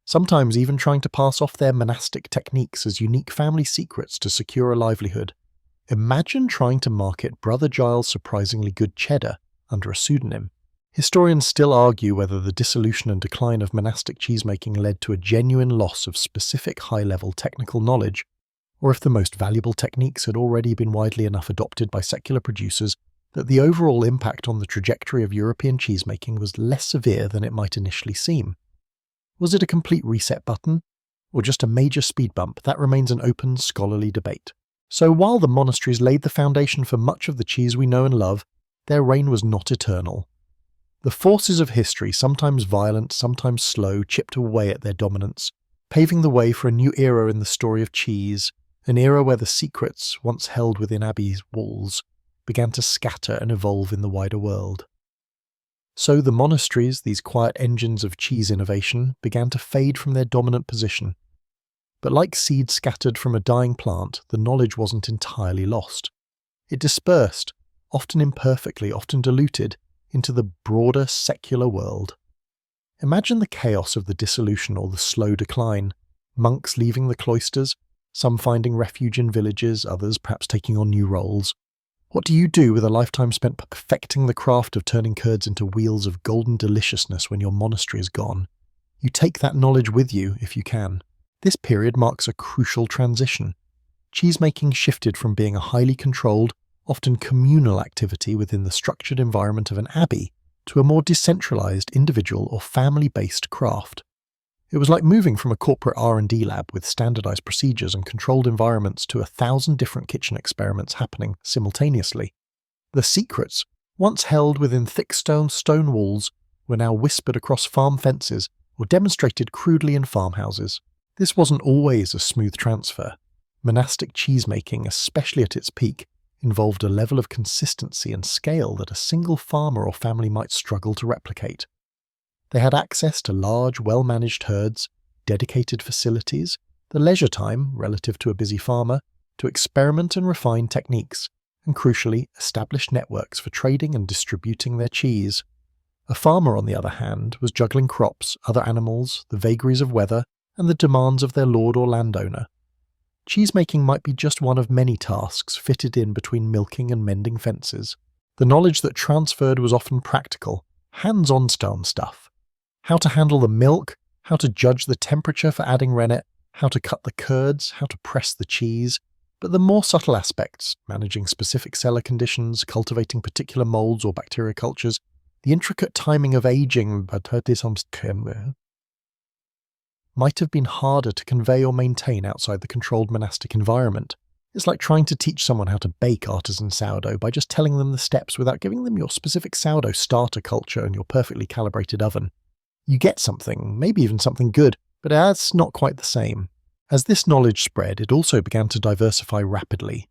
sometimes even trying to pass off their monastic techniques as unique family secrets to secure a livelihood. Imagine trying to market Brother Giles' surprisingly good cheddar under a pseudonym. Historians still argue whether the dissolution and decline of monastic cheesemaking led to a genuine loss of specific high-level technical knowledge, or if the most valuable techniques had already been widely enough adopted by secular producers that the overall impact on the trajectory of European cheesemaking was less severe than it might initially seem. Was it a complete reset button, or just a major speed bump? That remains an open, scholarly debate. So while the monasteries laid the foundation for much of the cheese we know and love, their reign was not eternal. The forces of history, sometimes violent, sometimes slow, chipped away at their dominance, paving the way for a new era in the story of cheese, an era where the secrets, once held within abbey walls, began to scatter and evolve in the wider world. So the monasteries, these quiet engines of cheese innovation, began to fade from their dominant position. But like seeds scattered from a dying plant, the knowledge wasn't entirely lost. It dispersed, often imperfectly, often diluted, into the broader secular world. Imagine the chaos of the dissolution or the slow decline. Monks leaving the cloisters, some finding refuge in villages, others perhaps taking on new roles. What do you do with a lifetime spent perfecting the craft of turning curds into wheels of golden deliciousness when your monastery is gone? You take that knowledge with you if you can. This period marks a crucial transition. Cheesemaking shifted from being a highly controlled, often communal activity within the structured environment of an abbey to a more decentralized, individual or family-based craft. It was like moving from a corporate R&D lab with standardized procedures and controlled environments to 1,000 different kitchen experiments happening simultaneously. The secrets, once held within thick stone walls, were now whispered across farm fences or demonstrated crudely in farmhouses. This wasn't always a smooth transfer. Monastic cheesemaking, especially at its peak, involved a level of consistency and scale that a single farmer or family might struggle to replicate. They had access to large, well-managed herds, dedicated facilities, the leisure time, relative to a busy farmer, to experiment and refine techniques, and crucially, establish networks for trading and distributing their cheese. A farmer, on the other hand, was juggling crops, other animals, the vagaries of weather, and the demands of their lord or landowner. Cheesemaking might be just one of many tasks fitted in between milking and mending fences. The knowledge that transferred was often practical, hands-on stone stuff. How to handle the milk, how to judge the temperature for adding rennet, how to cut the curds, how to press the cheese. But the more subtle aspects, managing specific cellar conditions, cultivating particular molds or bacteria cultures, the intricate timing of aging, might have been harder to convey or maintain outside the controlled monastic environment. It's like trying to teach someone how to bake artisan sourdough by just telling them the steps without giving them your specific sourdough starter culture and your perfectly calibrated oven. You get something, maybe even something good, but that's not quite the same. As this knowledge spread, it also began to diversify rapidly.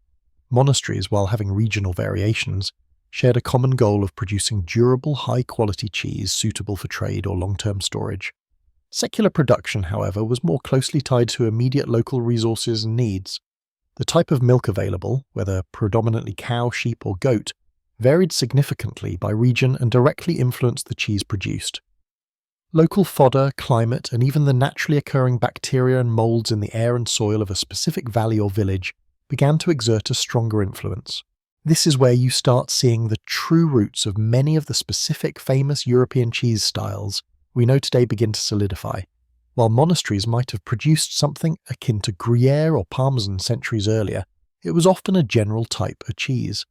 Monasteries, while having regional variations, shared a common goal of producing durable, high-quality cheese suitable for trade or long-term storage. Secular production, however, was more closely tied to immediate local resources and needs. The type of milk available, whether predominantly cow, sheep, or goat, varied significantly by region and directly influenced the cheese produced. Local fodder, climate, and even the naturally occurring bacteria and molds in the air and soil of a specific valley or village began to exert a stronger influence. This is where you start seeing the true roots of many of the specific famous European cheese styles we know today begin to solidify. While monasteries might have produced something akin to Gruyere or Parmesan centuries earlier, it was often a general type of cheese.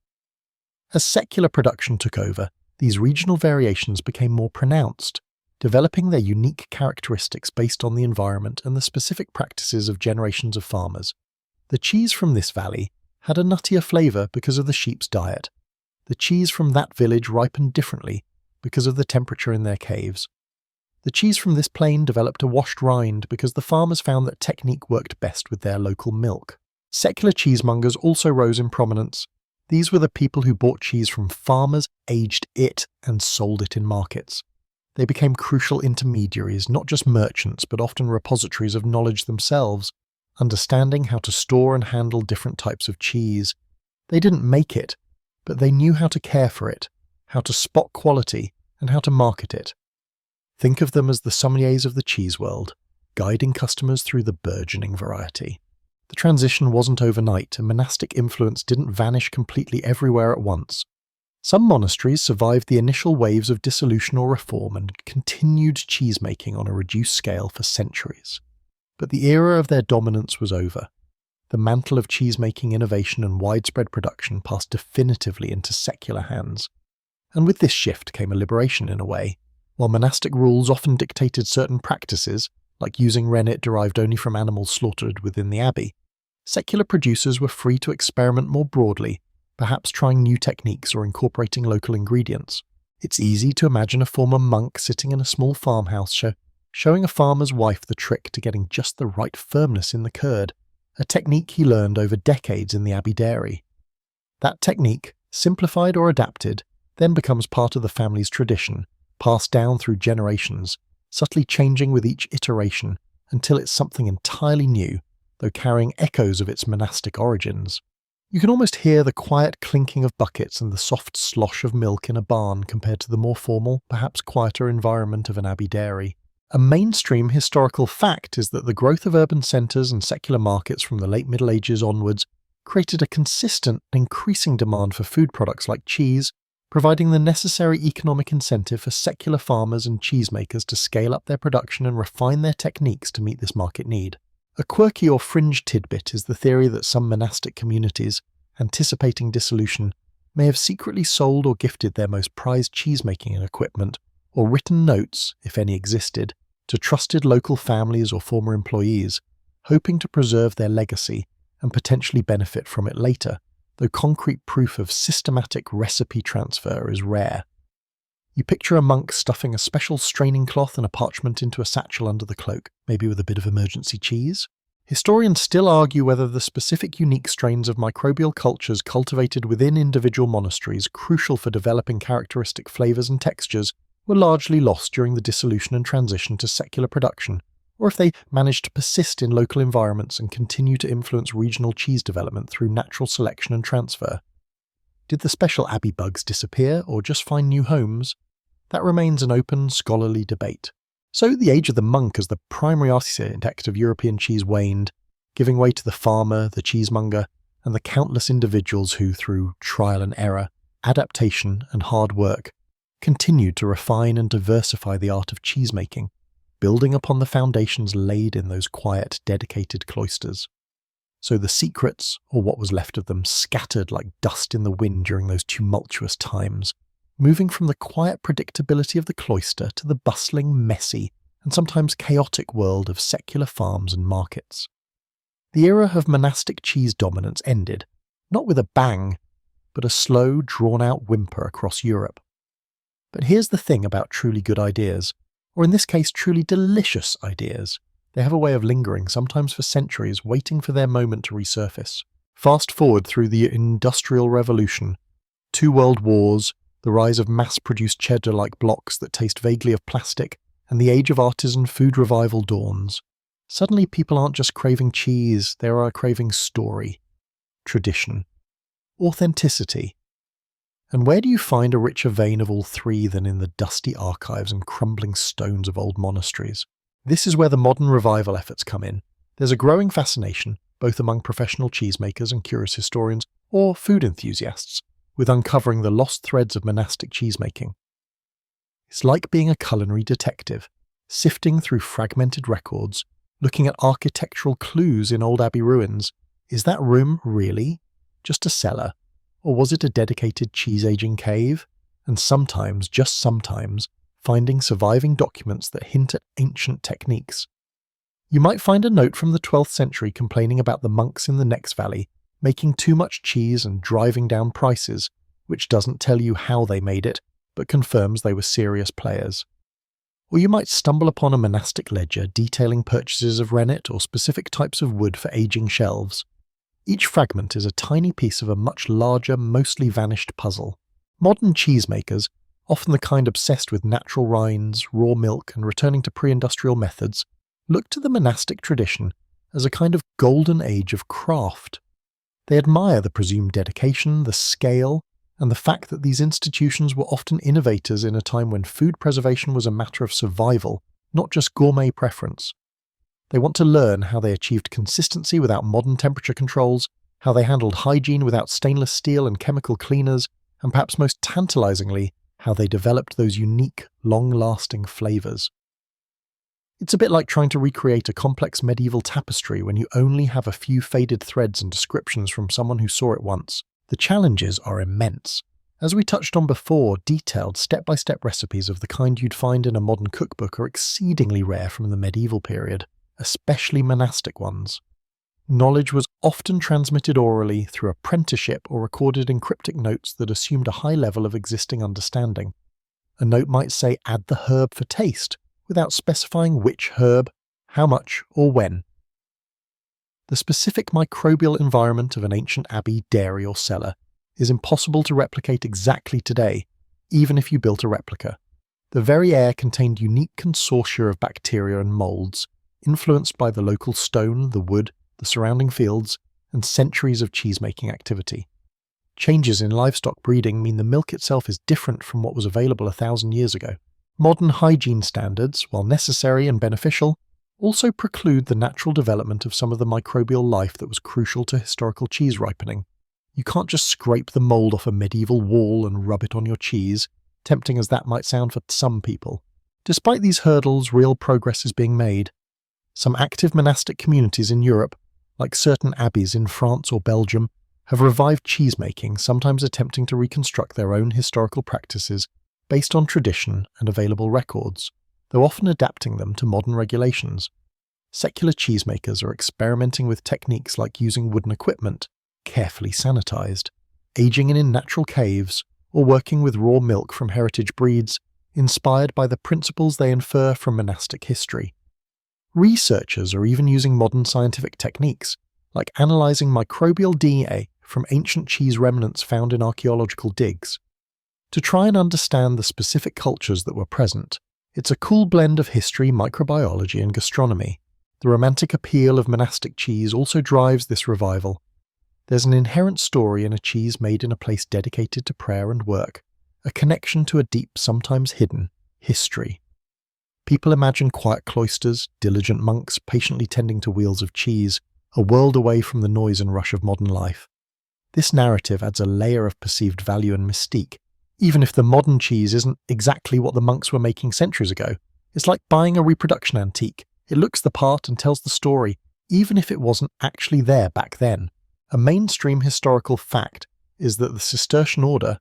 As secular production took over, these regional variations became more pronounced, developing their unique characteristics based on the environment and the specific practices of generations of farmers. The cheese from this valley had a nuttier flavour because of the sheep's diet. The cheese from that village ripened differently because of the temperature in their caves. The cheese from this plain developed a washed rind because the farmers found that technique worked best with their local milk. Secular cheesemongers also rose in prominence. These were the people who bought cheese from farmers, aged it, and sold it in markets. They became crucial intermediaries, not just merchants, but often repositories of knowledge themselves, understanding how to store and handle different types of cheese. They didn't make it, but they knew how to care for it, how to spot quality, and how to market it. Think of them as the sommeliers of the cheese world, guiding customers through the burgeoning variety. The transition wasn't overnight, and monastic influence didn't vanish completely everywhere at once. Some monasteries survived the initial waves of dissolution or reform and continued cheesemaking on a reduced scale for centuries. But the era of their dominance was over. The mantle of cheesemaking innovation and widespread production passed definitively into secular hands. And with this shift came a liberation in a way. While monastic rules often dictated certain practices, like using rennet derived only from animals slaughtered within the abbey, secular producers were free to experiment more broadly, perhaps trying new techniques or incorporating local ingredients. It's easy to imagine a former monk sitting in a small farmhouse showing a farmer's wife the trick to getting just the right firmness in the curd, a technique he learned over decades in the abbey dairy. That technique, simplified or adapted, then becomes part of the family's tradition, passed down through generations, subtly changing with each iteration until it's something entirely new, though carrying echoes of its monastic origins. You can almost hear the quiet clinking of buckets and the soft slosh of milk in a barn compared to the more formal, perhaps quieter environment of an abbey dairy. A mainstream historical fact is that the growth of urban centres and secular markets from the late Middle Ages onwards created a consistent and increasing demand for food products like cheese, providing the necessary economic incentive for secular farmers and cheesemakers to scale up their production and refine their techniques to meet this market need. A quirky or fringe tidbit is the theory that some monastic communities, anticipating dissolution, may have secretly sold or gifted their most prized cheesemaking equipment, or written notes, if any existed, to trusted local families or former employees, hoping to preserve their legacy and potentially benefit from it later, though concrete proof of systematic recipe transfer is rare. You picture a monk stuffing a special straining cloth and a parchment into a satchel under the cloak, maybe with a bit of emergency cheese? Historians still argue whether the specific unique strains of microbial cultures cultivated within individual monasteries, crucial for developing characteristic flavours and textures, were largely lost during the dissolution and transition to secular production, or if they managed to persist in local environments and continue to influence regional cheese development through natural selection and transfer. Did the special abbey bugs disappear or just find new homes? That remains an open, scholarly debate. So the age of the monk as the primary architect of European cheese waned, giving way to the farmer, the cheesemonger, and the countless individuals who, through trial and error, adaptation and hard work, continued to refine and diversify the art of cheesemaking, building upon the foundations laid in those quiet, dedicated cloisters. So the secrets, or what was left of them, scattered like dust in the wind during those tumultuous times, moving from the quiet predictability of the cloister to the bustling, messy, and sometimes chaotic world of secular farms and markets. The era of monastic cheese dominance ended, not with a bang, but a slow, drawn-out whimper across Europe. But here's the thing about truly good ideas, or in this case truly delicious ideas. They have a way of lingering, sometimes for centuries, waiting for their moment to resurface. Fast forward through the Industrial Revolution, 2 world wars, the rise of mass-produced cheddar-like blocks that taste vaguely of plastic, and the age of artisan food revival dawns. Suddenly people aren't just craving cheese, they are craving story, tradition, authenticity. And where do you find a richer vein of all three than in the dusty archives and crumbling stones of old monasteries? This is where the modern revival efforts come in. There's a growing fascination, both among professional cheesemakers and curious historians, or food enthusiasts, with uncovering the lost threads of monastic cheesemaking. It's like being a culinary detective, sifting through fragmented records, looking at architectural clues in old abbey ruins. Is that room really just a cellar? Or was it a dedicated cheese-aging cave? And sometimes, just sometimes, finding surviving documents that hint at ancient techniques. You might find a note from the 12th century complaining about the monks in the next valley making too much cheese and driving down prices, which doesn't tell you how they made it, but confirms they were serious players. Or you might stumble upon a monastic ledger detailing purchases of rennet or specific types of wood for aging shelves. Each fragment is a tiny piece of a much larger, mostly vanished puzzle. Modern cheesemakers, often the kind obsessed with natural rinds, raw milk, and returning to pre-industrial methods, look to the monastic tradition as a kind of golden age of craft. They admire the presumed dedication, the scale, and the fact that these institutions were often innovators in a time when food preservation was a matter of survival, not just gourmet preference. They want to learn how they achieved consistency without modern temperature controls, how they handled hygiene without stainless steel and chemical cleaners, and perhaps most tantalizingly, how they developed those unique, long-lasting flavors. It's a bit like trying to recreate a complex medieval tapestry when you only have a few faded threads and descriptions from someone who saw it once. The challenges are immense. As we touched on before, detailed step-by-step recipes of the kind you'd find in a modern cookbook are exceedingly rare from the medieval period, especially monastic ones. Knowledge was often transmitted orally through apprenticeship or recorded in cryptic notes that assumed a high level of existing understanding. A note might say, "Add the herb for taste," without specifying which herb, how much, or when. The specific microbial environment of an ancient abbey, dairy, or cellar is impossible to replicate exactly today, even if you built a replica. The very air contained unique consortia of bacteria and molds, influenced by the local stone, the wood, the surrounding fields, and centuries of cheesemaking activity. Changes in livestock breeding mean the milk itself is different from what was available 1,000 years ago. Modern hygiene standards, while necessary and beneficial, also preclude the natural development of some of the microbial life that was crucial to historical cheese ripening. You can't just scrape the mold off a medieval wall and rub it on your cheese, tempting as that might sound for some people. Despite these hurdles, real progress is being made. Some active monastic communities in Europe, like certain abbeys in France or Belgium, have revived cheesemaking, sometimes attempting to reconstruct their own historical practices based on tradition and available records, though often adapting them to modern regulations. Secular cheesemakers are experimenting with techniques like using wooden equipment, carefully sanitized, aging in natural caves, or working with raw milk from heritage breeds, inspired by the principles they infer from monastic history. Researchers are even using modern scientific techniques, like analyzing microbial DNA from ancient cheese remnants found in archaeological digs, to try and understand the specific cultures that were present It's a cool blend of history, microbiology, and gastronomy. The romantic appeal of monastic cheese also drives this revival. There's an inherent story in a cheese made in a place dedicated to prayer and work, a connection to a deep, sometimes hidden, history. People imagine quiet cloisters, diligent monks patiently tending to wheels of cheese, a world away from the noise and rush of modern life. This narrative adds a layer of perceived value and mystique, even if the modern cheese isn't exactly what the monks were making centuries ago. It's like buying a reproduction antique. It looks the part and tells the story, even if it wasn't actually there back then. A mainstream historical fact is that the Cistercian order,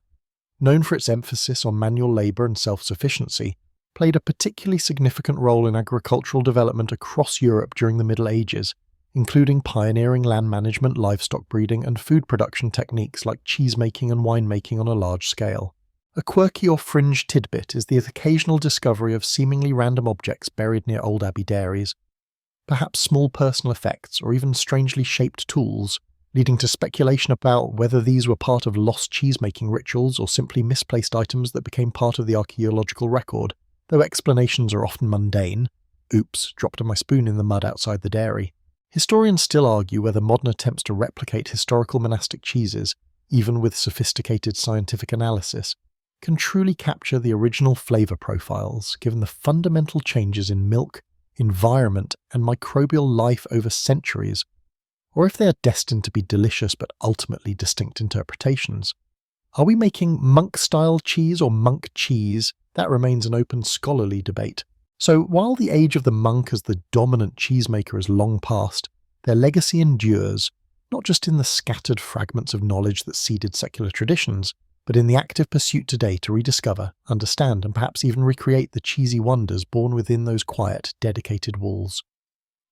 known for its emphasis on manual labour and self-sufficiency, played a particularly significant role in agricultural development across Europe during the Middle Ages, including pioneering land management, livestock breeding, and food production techniques like cheesemaking and winemaking on a large scale. A quirky or fringe tidbit is the occasional discovery of seemingly random objects buried near old abbey dairies, perhaps small personal effects or even strangely shaped tools, leading to speculation about whether these were part of lost cheesemaking rituals or simply misplaced items that became part of the archaeological record, though explanations are often mundane. Oops, dropped my spoon in the mud outside the dairy. Historians still argue whether modern attempts to replicate historical monastic cheeses, even with sophisticated scientific analysis, can truly capture the original flavour profiles, given the fundamental changes in milk, environment, and microbial life over centuries, or if they are destined to be delicious but ultimately distinct interpretations. Are we making monk-style cheese or monk cheese? That remains an open scholarly debate. So while the age of the monk as the dominant cheesemaker is long past, their legacy endures, not just in the scattered fragments of knowledge that seeded secular traditions, but in the active pursuit today to rediscover, understand, and perhaps even recreate the cheesy wonders born within those quiet, dedicated walls.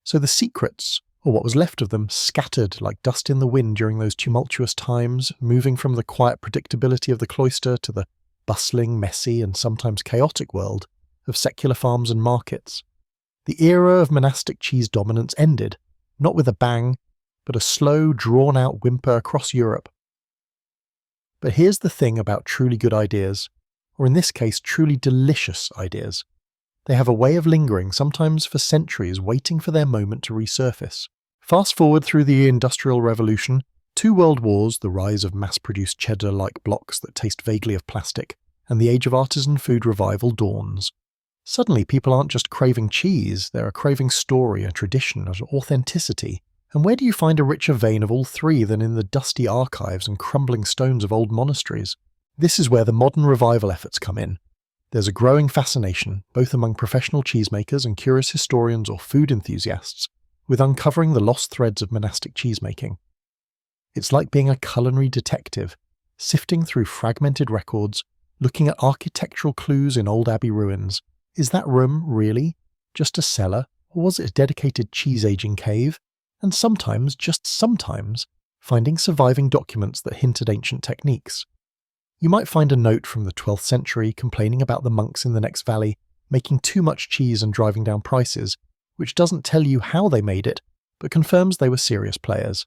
So the secrets, or what was left of them, scattered like dust in the wind during those tumultuous times, moving from the quiet predictability of the cloister to the bustling, messy, and sometimes chaotic world of secular farms and markets. The era of monastic cheese dominance ended, not with a bang, but a slow, drawn-out whimper across Europe. But here's the thing about truly good ideas, or in this case, truly delicious ideas. They have a way of lingering, sometimes for centuries, waiting for their moment to resurface. Fast forward through the Industrial Revolution, 2 world wars, the rise of mass-produced cheddar-like blocks that taste vaguely of plastic, and the age of artisan food revival dawns. Suddenly people aren't just craving cheese, they're craving story, a tradition, and authenticity. And where do you find a richer vein of all three than in the dusty archives and crumbling stones of old monasteries? This is where the modern revival efforts come in. There's a growing fascination, both among professional cheesemakers and curious historians or food enthusiasts, with uncovering the lost threads of monastic cheesemaking. It's like being a culinary detective, sifting through fragmented records, looking at architectural clues in old abbey ruins. Is that room really just a cellar, or was it a dedicated cheese-aging cave? And sometimes, just sometimes, finding surviving documents that hint at ancient techniques. You might find a note from the 12th century complaining about the monks in the next valley making too much cheese and driving down prices, which doesn't tell you how they made it, but confirms they were serious players.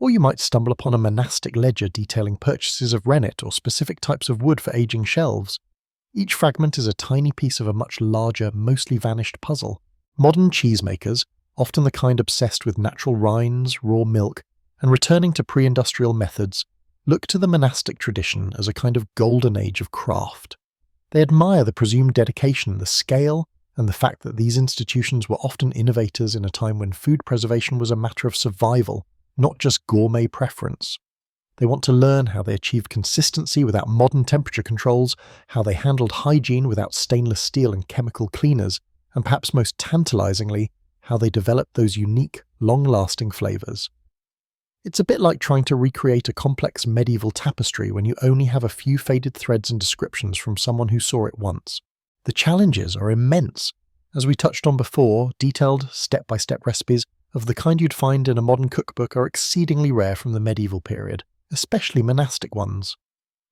Or you might stumble upon a monastic ledger detailing purchases of rennet or specific types of wood for aging shelves. Each fragment is a tiny piece of a much larger, mostly vanished puzzle. Modern cheesemakers, often the kind obsessed with natural rinds, raw milk, and returning to pre-industrial methods, look to the monastic tradition as a kind of golden age of craft. They admire the presumed dedication, the scale, and the fact that these institutions were often innovators in a time when food preservation was a matter of survival, not just gourmet preference. They want to learn how they achieved consistency without modern temperature controls, how they handled hygiene without stainless steel and chemical cleaners, and perhaps most tantalizingly, how they developed those unique, long-lasting flavors. It's a bit like trying to recreate a complex medieval tapestry when you only have a few faded threads and descriptions from someone who saw it once. The challenges are immense. As we touched on before, detailed, step-by-step recipes of the kind you'd find in a modern cookbook are exceedingly rare from the medieval period, especially monastic ones.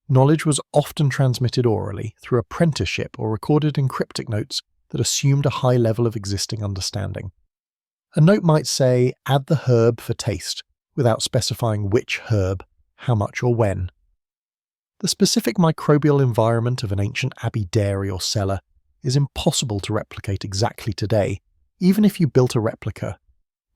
Knowledge was often transmitted orally, through apprenticeship or recorded in cryptic notes that assumed a high level of existing understanding. A note might say, add the herb for taste, without specifying which herb, how much or when. The specific microbial environment of an ancient abbey dairy or cellar is impossible to replicate exactly today, even if you built a replica.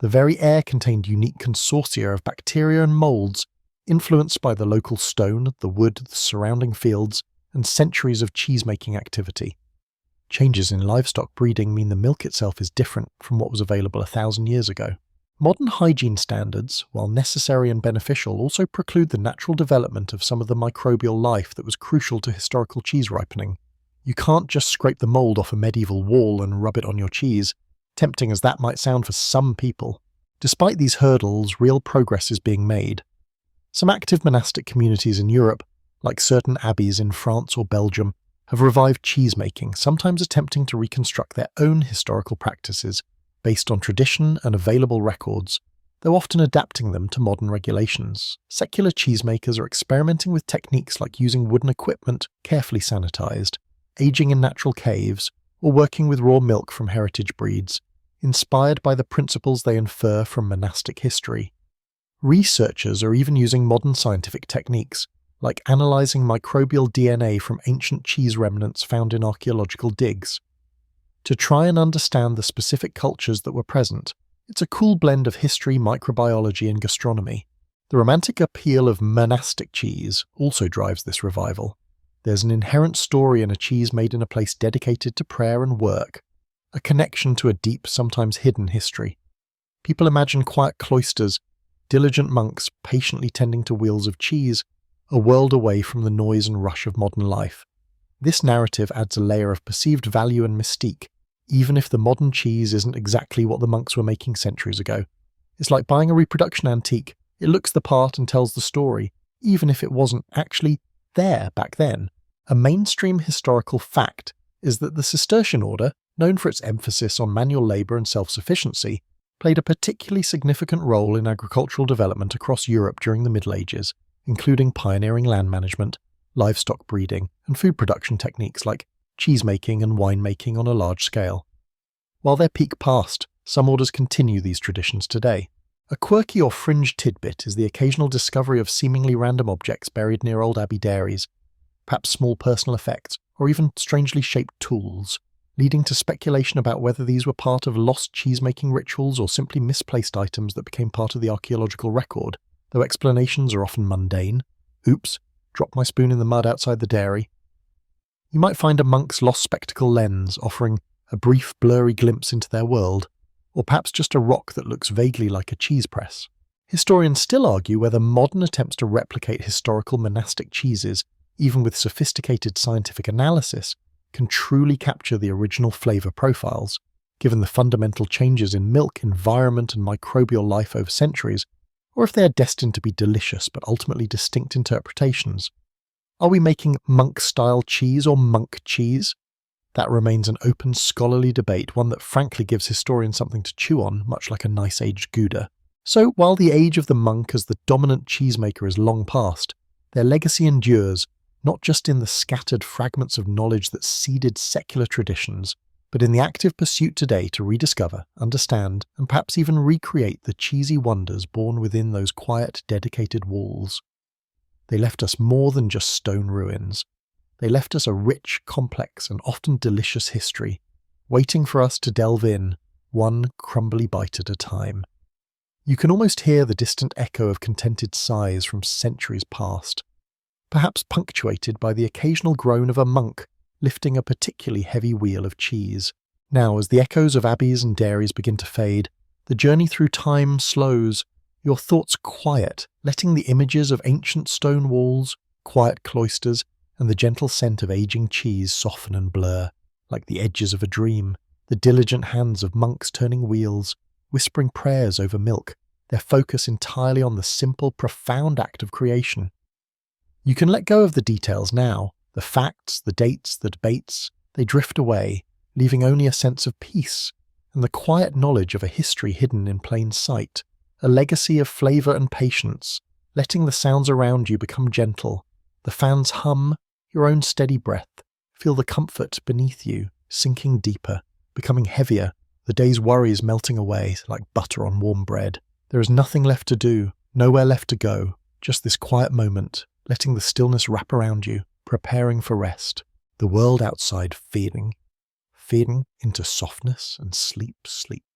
The very air contained unique consortia of bacteria and molds, influenced by the local stone, the wood, the surrounding fields, and centuries of cheese-making activity. Changes in livestock breeding mean the milk itself is different from what was available 1,000 years ago. Modern hygiene standards, while necessary and beneficial, also preclude the natural development of some of the microbial life that was crucial to historical cheese ripening. You can't just scrape the mold off a medieval wall and rub it on your cheese, tempting as that might sound for some people. Despite these hurdles, real progress is being made. Some active monastic communities in Europe, like certain abbeys in France or Belgium, have revived cheese-making, sometimes attempting to reconstruct their own historical practices based on tradition and available records, though often adapting them to modern regulations. Secular cheesemakers are experimenting with techniques like using wooden equipment carefully sanitized, aging in natural caves, or working with raw milk from heritage breeds, inspired by the principles they infer from monastic history. Researchers are even using modern scientific techniques, like analyzing microbial DNA from ancient cheese remnants found in archaeological digs. To try and understand the specific cultures that were present, it's a cool blend of history, microbiology, and gastronomy. The romantic appeal of monastic cheese also drives this revival. There's an inherent story in a cheese made in a place dedicated to prayer and work, a connection to a deep, sometimes hidden history. People imagine quiet cloisters, diligent monks patiently tending to wheels of cheese, a world away from the noise and rush of modern life. This narrative adds a layer of perceived value and mystique, even if the modern cheese isn't exactly what the monks were making centuries ago. It's like buying a reproduction antique. It looks the part and tells the story, even if it wasn't actually there back then. A mainstream historical fact is that the Cistercian order, known for its emphasis on manual labour and self-sufficiency, played a particularly significant role in agricultural development across Europe during the Middle Ages, including pioneering land management, livestock breeding, and food production techniques like cheesemaking and winemaking on a large scale. While their peak passed, some orders continue these traditions today. A quirky or fringe tidbit is the occasional discovery of seemingly random objects buried near old abbey dairies, perhaps small personal effects, or even strangely shaped tools, leading to speculation about whether these were part of lost cheesemaking rituals or simply misplaced items that became part of the archaeological record, though explanations are often mundane. Oops, dropped my spoon in the mud outside the dairy. You might find a monk's lost spectacle lens offering a brief blurry glimpse into their world, or perhaps just a rock that looks vaguely like a cheese press. Historians still argue whether modern attempts to replicate historical monastic cheeses, even with sophisticated scientific analysis, can truly capture the original flavour profiles, given the fundamental changes in milk, environment and microbial life over centuries, or if they are destined to be delicious but ultimately distinct interpretations. Are we making monk-style cheese or monk cheese? That remains an open scholarly debate, one that frankly gives historians something to chew on, much like a nice aged Gouda. So, while the age of the monk as the dominant cheesemaker is long past, their legacy endures, not just in the scattered fragments of knowledge that seeded secular traditions, but in the active pursuit today to rediscover, understand, and perhaps even recreate the cheesy wonders born within those quiet, dedicated walls. They left us more than just stone ruins. They left us a rich, complex, and often delicious history, waiting for us to delve in, one crumbly bite at a time. You can almost hear the distant echo of contented sighs from centuries past, perhaps punctuated by the occasional groan of a monk lifting a particularly heavy wheel of cheese. Now, as the echoes of abbeys and dairies begin to fade, the journey through time slows, your thoughts quiet, letting the images of ancient stone walls, quiet cloisters, and the gentle scent of aging cheese soften and blur, like the edges of a dream, the diligent hands of monks turning wheels, whispering prayers over milk, their focus entirely on the simple, profound act of creation. You can let go of the details now. The facts, the dates, the debates, they drift away, leaving only a sense of peace and the quiet knowledge of a history hidden in plain sight, a legacy of flavour and patience, letting the sounds around you become gentle, the fans hum, your own steady breath, feel the comfort beneath you, sinking deeper, becoming heavier, the day's worries melting away like butter on warm bread. There is nothing left to do, nowhere left to go, just this quiet moment, letting the stillness wrap around you, preparing for rest, the world outside feeling. fading into softness and sleep.